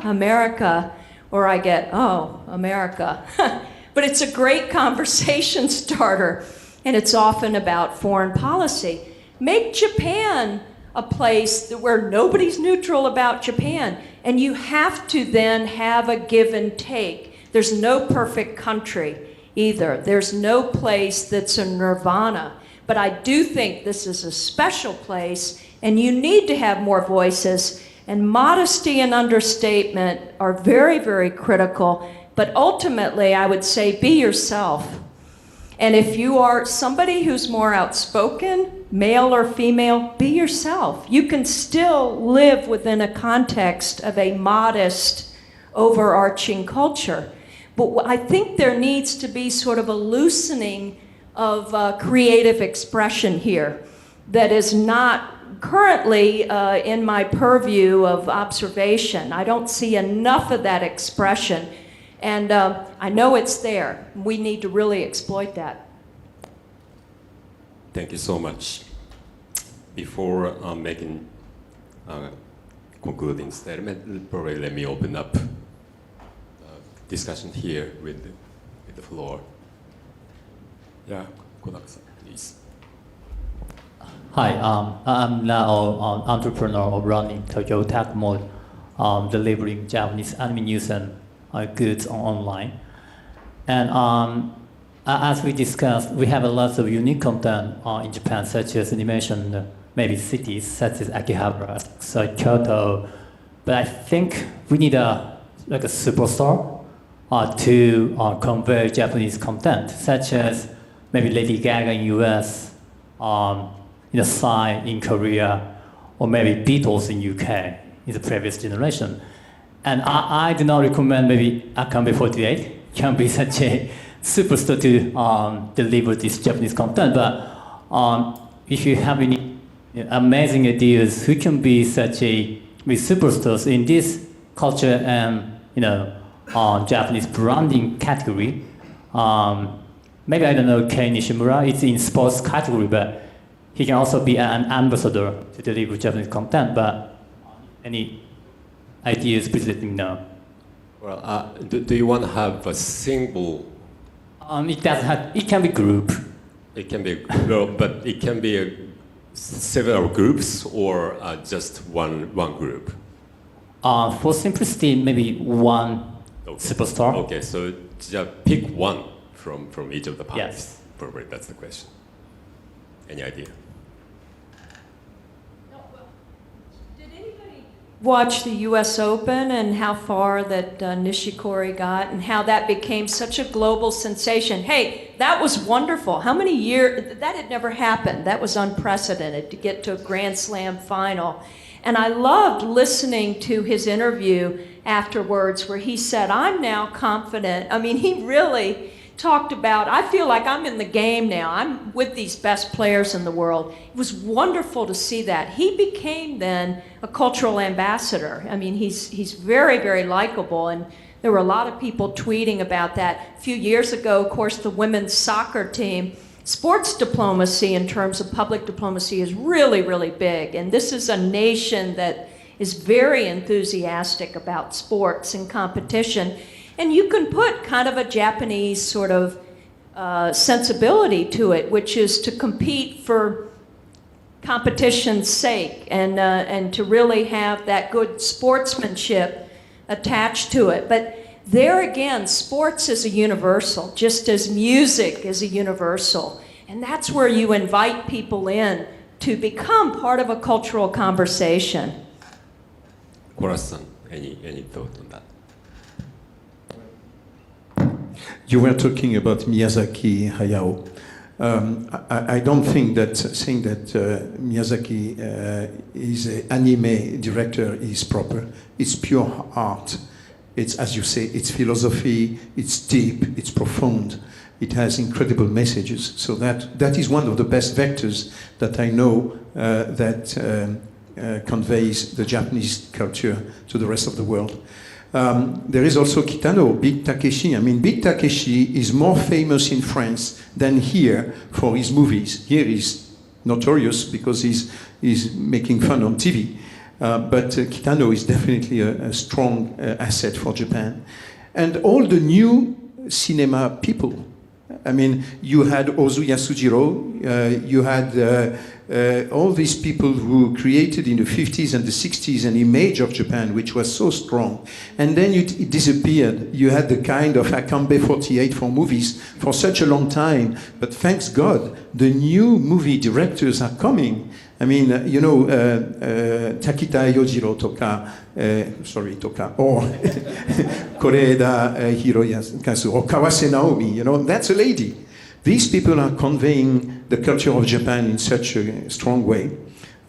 S3: America, or I get, oh, America. But it's a great conversation starter, and it's often about foreign policy. Make Japan a place where nobody's neutral about Japan, and you have to then have a give and take. There's no perfect country. either. There's no place that's a nirvana. But I do think this is a special place, and you need to have more voices. And modesty and understatement are very, very critical. But ultimately, I would say be yourself. And if you are somebody who's more outspoken, male or female, be yourself. You can still live within a context of a modest, overarching culture. But I think there needs to be sort of a loosening of creative expression here that is not currently in my purview of observation. I don't see enough of that expression. And I know it's there. We need to really exploit that.
S2: Thank you so much. Before making concluding statement, probably let me open up discussion here with the floor. Yeah, Kodaka-san, please.
S6: Hi, I'm now an entrepreneur running Toyota Mall, delivering Japanese anime news and goods online. And as we discussed, we have a lot of unique content in Japan, such as animation, maybe cities such as Akihabara, so Kyoto. But I think we need a superstar to convey Japanese content, such as maybe Lady Gaga in US, Psy in Korea, or maybe Beatles in UK in the previous generation. And I do not recommend maybe AKB48 can be such a superstar to deliver this Japanese content. But if you have any amazing ideas who can be such a superstars in this culture and Japanese branding category, maybe I don't know Kei Nishimura. It's in sports category, but he can also be an ambassador to deliver Japanese content. But any ideas, please let me know.
S2: Well, do you want to have a single?
S6: It can be group.
S2: It can be, well, but it can be several groups or just one group.
S6: For simplicity, maybe one superstar.
S2: Okay, so just pick one from each of the parties.
S6: Yes.
S2: Probably that's the question. Any idea?
S3: Watch the US Open and how far that Nishikori got and how that became such a global sensation. Hey, that was wonderful. How many years? That had never happened. That was unprecedented to get to a Grand Slam final. And I loved listening to his interview afterwards where he said, I'm now confident. I mean, he really talked about, I feel like I'm in the game now. I'm with these best players in the world. It was wonderful to see that. He became then a cultural ambassador. I mean, he's very, very likable, and there were a lot of people tweeting about that. A few years ago, of course, the women's soccer team, sports diplomacy in terms of public diplomacy is really, really big. And this is a nation that is very enthusiastic about sports and competition. And you can put kind of a Japanese sort of sensibility to it, which is to compete for competition's sake and to really have that good sportsmanship attached to it. But there again, sports is a universal, just as music is a universal. And that's where you invite people in to become part of a cultural conversation.
S2: Korasu-san, any thought on that?
S4: You were talking about Miyazaki Hayao. I don't think that saying that Miyazaki is an anime director is proper. It's pure art. It's, as you say, it's philosophy, it's deep, it's profound. It has incredible messages. So that is one of the best vectors that I know that conveys the Japanese culture to the rest of the world. There is also Kitano, Big Takeshi. I mean, Big Takeshi is more famous in France than here for his movies. Here he's notorious because he's making fun on TV. But Kitano is definitely a strong asset for Japan. And all the new cinema people. I mean, you had Ozu Yasujiro, you had all these people who created in the 50s and the 60s an image of Japan which was so strong, and then it disappeared. You had the kind of Akambe 48 for movies for such a long time, but thanks God, the new movie directors are coming. I mean, Takita Yojiro Toka, or Koreeda Hiroyasu, or Kawase Naomi, that's a lady. These people are conveying the culture of Japan in such a strong way.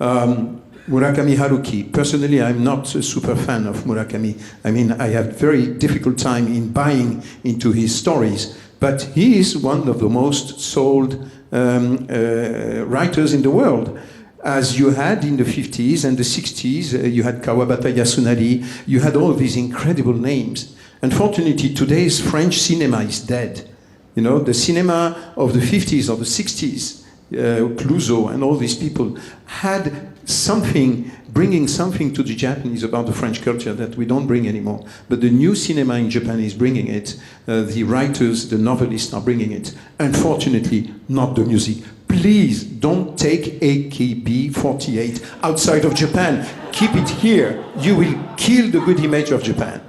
S4: Murakami Haruki, personally, I'm not a super fan of Murakami. I mean, I have very difficult time in buying into his stories, but he is one of the most sold writers in the world. As you had in the 50s and the 60s, you had Kawabata Yasunari, you had all these incredible names. Unfortunately, today's French cinema is dead. The cinema of the 50s or the 60s, Clouseau and all these people had something, bringing something to the Japanese about the French culture that we don't bring anymore. But the new cinema in Japan is bringing it. The writers, the novelists are bringing it. Unfortunately, not the music. Please don't take AKB48 outside of Japan. Keep it here. You will kill the good image of Japan.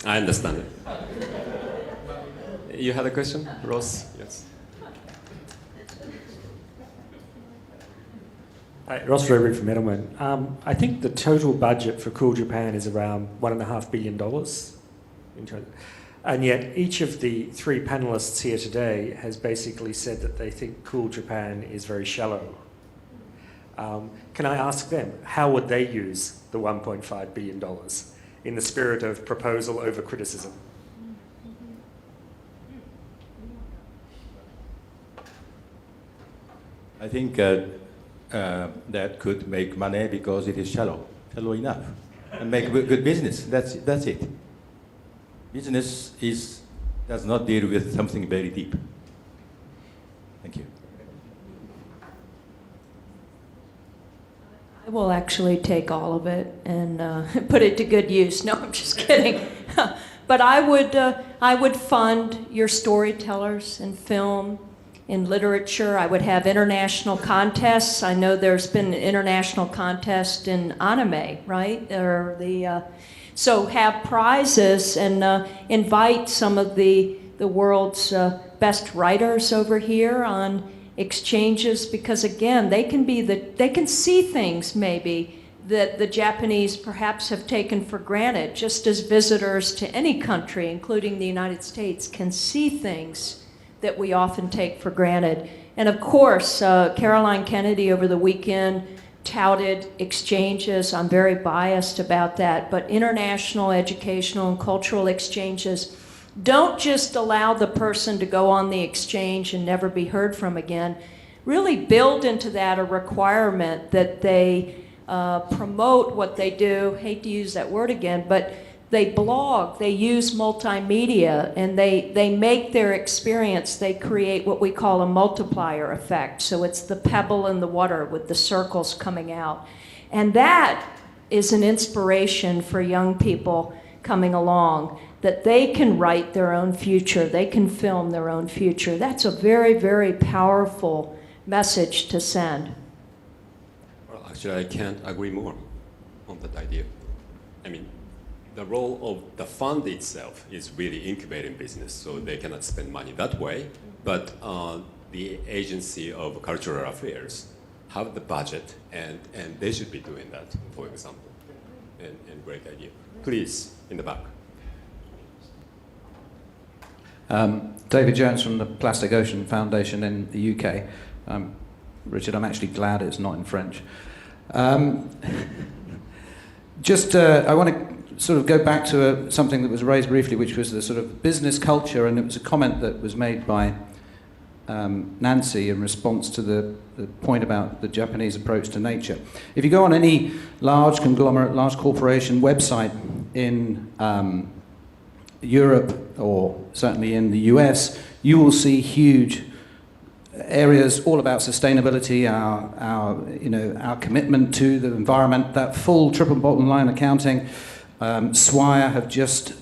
S2: I understand it. You had a question, Ross? Yes.
S7: Hi, Ross Ruby from Edelman. I think the total budget for Cool Japan is around $1.5 billion. And yet each of the three panelists here today has basically said that they think Cool Japan is very shallow. Can I ask them, how would they use the $1.5 billion in the spirit of proposal over criticism?
S5: I think that could make money because it is shallow enough, and make good business. That's it. Business does not deal with something very deep. Thank you.
S3: I will actually take all of it and put it to good use. No, I'm just kidding. But I would fund your storytellers in film, in literature. I would have international contests. I know there's been an international contest in anime, right? So have prizes and invite some of the world's best writers over here on exchanges, because again, they can see things maybe that the Japanese perhaps have taken for granted, just as visitors to any country, including the United States, can see things that we often take for granted. And of course, Caroline Kennedy over the weekend touted exchanges. I'm very biased about that, but international educational and cultural exchanges don't just allow the person to go on the exchange and never be heard from again. Really build into that a requirement that they promote what they do. Hate to use that word again, but they blog, they use multimedia, and they make their experience, they create what we call a multiplier effect. So it's the pebble in the water with the circles coming out. And that is an inspiration for young people coming along, that they can write their own future, they can film their own future. That's a very, very powerful message to send.
S2: Well, actually, I can't agree more on that idea. I mean, the role of the fund itself is really incubating business, so they cannot spend money that way. But the Agency of Cultural Affairs have the budget, and they should be doing that, for example. And great idea. Please, in the back.
S8: David Jones from the Plastic Ocean Foundation in the UK. Richard, I'm actually glad it's not in French. I want to sort of go back to something that was raised briefly, which was the sort of business culture, and it was a comment that was made by Nancy in response to the point about the Japanese approach to nature. If you go on any large conglomerate, large corporation website in Europe, or certainly in the US, you will see huge areas all about sustainability, our commitment to the environment, that full triple bottom line accounting. Swire have just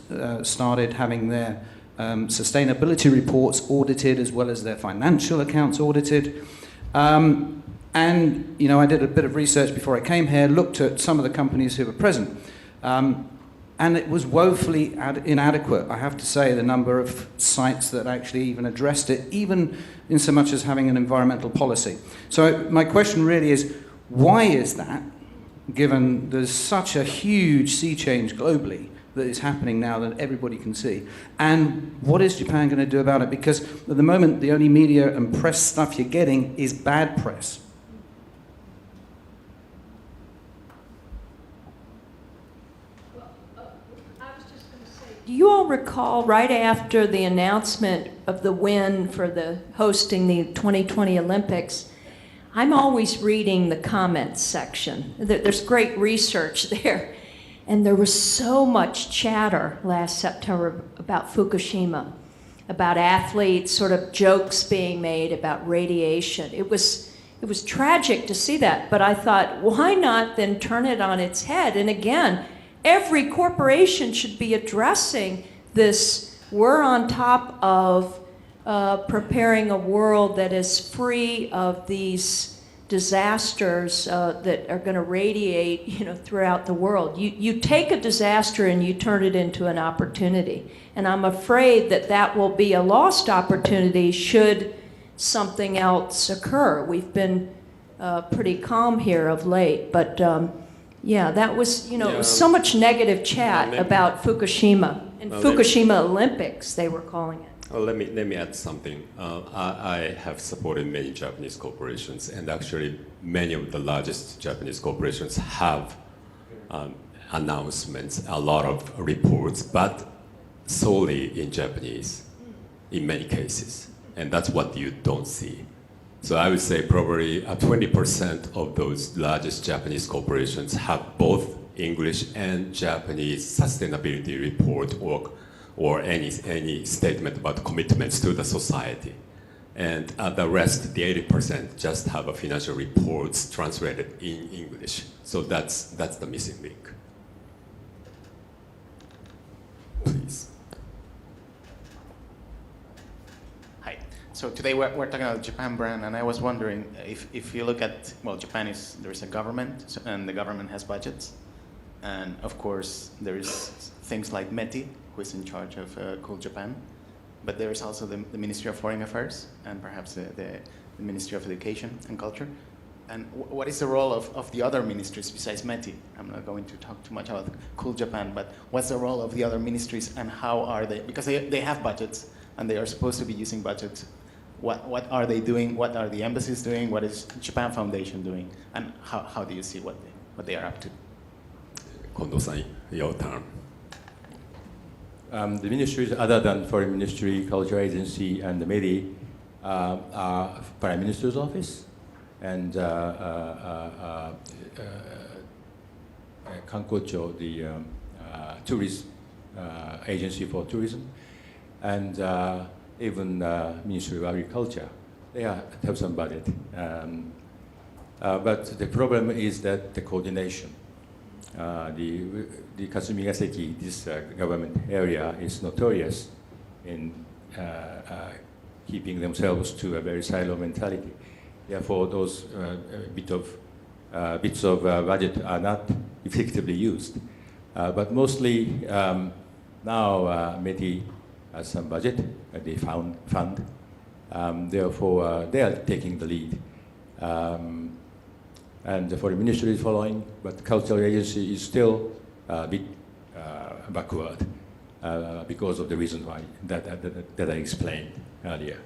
S8: started having their sustainability reports audited as well as their financial accounts audited. And, you know, I did a bit of research before I came here, looked at some of the companies who were present. And it was woefully inadequate, I have to say, the number of sites that actually even addressed it, even in so much as having an environmental policy. So my question really is, why is that, given there's such a huge sea change globally that is happening now that everybody can see? And what is Japan going to do about it? Because at the moment, the only media and press stuff you're getting is bad press.
S3: Do you all recall right after the announcement of the win for the hosting the 2020 Olympics, I'm always reading the comments section. There's great research there. And there was so much chatter last September about Fukushima, about athletes, sort of jokes being made about radiation. It was tragic to see that, but I thought, why not then turn it on its head? And again, every corporation should be addressing this. We're on top of preparing a world that is free of these disasters that are going to radiate, you know, throughout the world. You take a disaster and you turn it into an opportunity. And I'm afraid that that will be a lost opportunity should something else occur. We've been pretty calm here of late, but yeah, that was, you know, it was so much negative chat about Fukushima. And Fukushima Olympics, they were calling it.
S2: Well, let me add something. I have supported many Japanese corporations, and actually many of the largest Japanese corporations have announcements, a lot of reports, but solely in Japanese in many cases. And that's what you don't see. So I would say probably 20% of those largest Japanese corporations have both English and Japanese sustainability report or any statement about commitments to the society. And the rest, the 80%, just have a financial reports translated in English. So that's the missing link. Please.
S9: Hi. So today we're talking about Japan brand, and I was wondering if you look at, well, Japan there's a government, and the government has budgets. And of course, there is things like METI, who is in charge of Cool Japan. But there is also the Ministry of Foreign Affairs and perhaps the Ministry of Education and Culture. And what is the role of the other ministries besides METI? I'm not going to talk too much about Cool Japan, but what's the role of the other ministries and how are they? Because they have budgets and they are supposed to be using budgets. What are they doing? What are the embassies doing? What is Japan Foundation doing? And how do you see what they are up to?
S2: Kondo-san, your turn.
S5: The ministries other than Foreign Ministry, Culture Agency, and the MEDI are Prime Minister's Office and Kankocho, the tourist agency for tourism, and even Ministry of Agriculture. They have some budget. But the problem is that the coordination. The Kasumigaseki, this government area, is notorious in keeping themselves to a very silo mentality. Therefore, those bits of budget are not effectively used. But mostly now METI has some budget, they fund. Therefore, they are taking the lead. And the Foreign Ministry is following, but the Cultural Agency is still a bit backward because of the reason why that I explained earlier.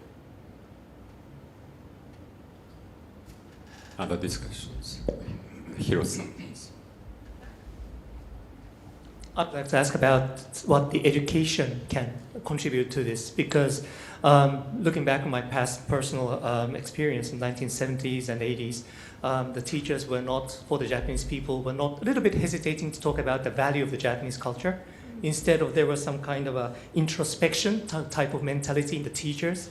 S2: Other discussions? Hiro-san, please.
S10: I'd like to ask about what the education can contribute to this, because looking back on my past personal experience in the 1970s and 80s, the teachers were not, for the Japanese people, were not a little bit hesitating to talk about the value of the Japanese culture. Instead of, there was some kind of a introspection type of mentality in the teachers.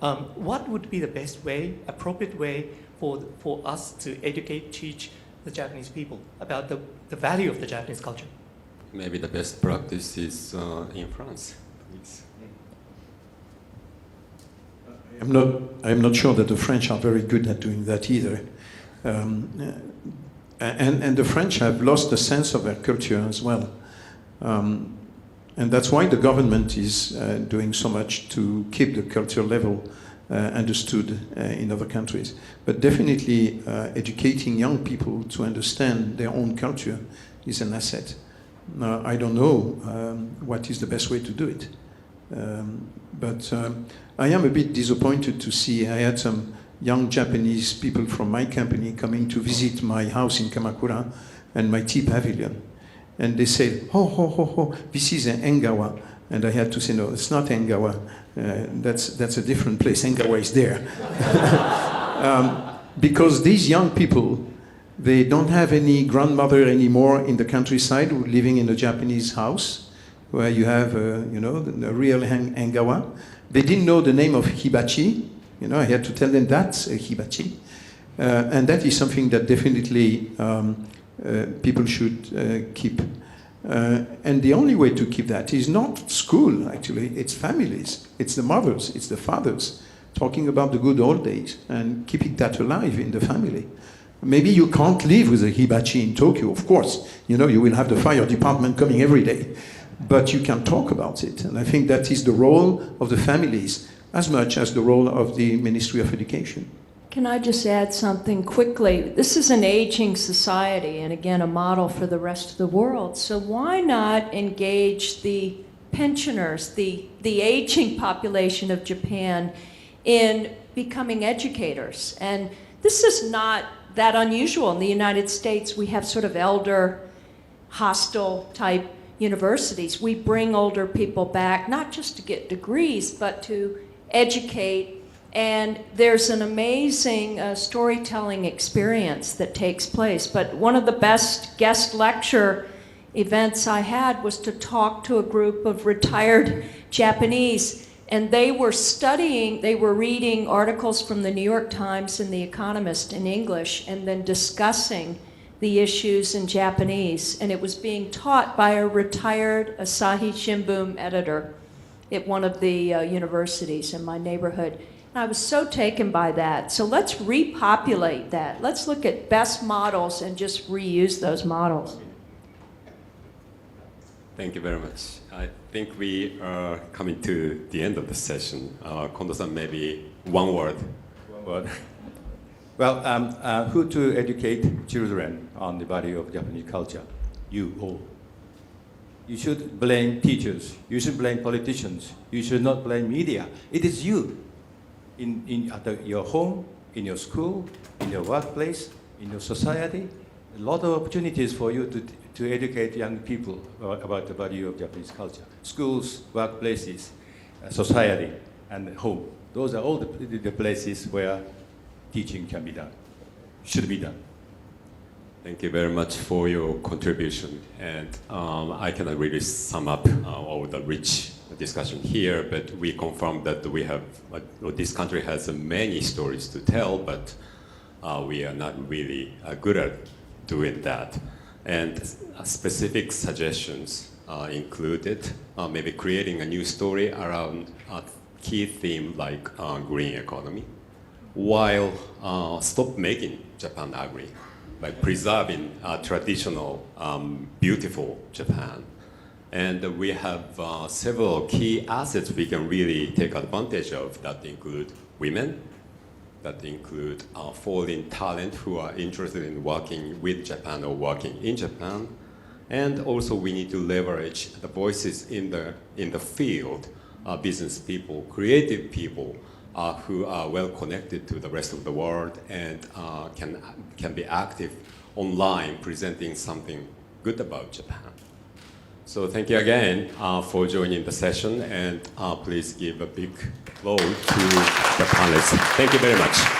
S10: What would be the best way, appropriate way for us to educate, teach the Japanese people about the value of the Japanese culture?
S2: Maybe the best practice is in France, please.
S4: I'm not sure that the French are very good at doing that either. And the French have lost the sense of their culture as well. And that's why the government is doing so much to keep the culture level understood in other countries. But definitely educating young people to understand their own culture is an asset. I don't know what is the best way to do it. But I am a bit disappointed to see I had some young Japanese people from my company coming to visit my house in Kamakura and my tea pavilion. And they said, this is an Engawa. And I had to say, no, it's not Engawa. That's a different place. Engawa is there. Because these young people, they don't have any grandmother anymore in the countryside living in a Japanese house where you have, the real Engawa. They didn't know the name of Hibachi. I had to tell them that's a Hibachi. And that is something that definitely people should keep. And the only way to keep that is not school, actually. It's families. It's the mothers. It's the fathers talking about the good old days and keeping that alive in the family. Maybe you can't live with a hibachi in Tokyo, of course. You will have the fire department coming every day. But you can talk about it. And I think that is the role of the families as much as the role of the Ministry of Education.
S3: Can I just add something quickly? This is an aging society, and again, a model for the rest of the world. So why not engage the pensioners, the aging population of Japan, in becoming educators? And this is not that unusual. In the United States, we have sort of elder hostel type universities. We bring older people back, not just to get degrees, but to educate. And there's an amazing storytelling experience that takes place. But one of the best guest lecture events I had was to talk to a group of retired Japanese. And they were reading articles from the New York Times and The Economist in English, and then discussing the issues in Japanese. And it was being taught by a retired Asahi Shimbun editor at one of the universities in my neighborhood. I was so taken by that. So let's repopulate that. Let's look at best models and just reuse those models.
S2: Thank you very much. I think we are coming to the end of the session. Kondo-san, maybe one word.
S5: Well, who to educate children on the value of Japanese culture? You all. You should blame teachers. You should blame politicians. You should not blame media. It is you. At your home, in your school, in your workplace, in your society, a lot of opportunities for you to educate young people about the value of Japanese culture. Schools, workplaces, society, and home. Those are all the places where teaching can be done, should be done.
S2: Thank you very much for your contribution. And I cannot really sum up all the rich discussion here, but we confirm that this country has many stories to tell, but we are not really good at doing that. And specific suggestions included, maybe creating a new story around a key theme like green economy, while stop making Japan ugly by preserving traditional, beautiful Japan. And we have several key assets we can really take advantage of that include women, that include foreign talent who are interested in working with Japan or working in Japan. And also we need to leverage the voices in the field, business people, creative people who are well connected to the rest of the world and can be active online presenting something good about Japan. So thank you again for joining the session, and please give a big applause to the panelists. Thank you very much.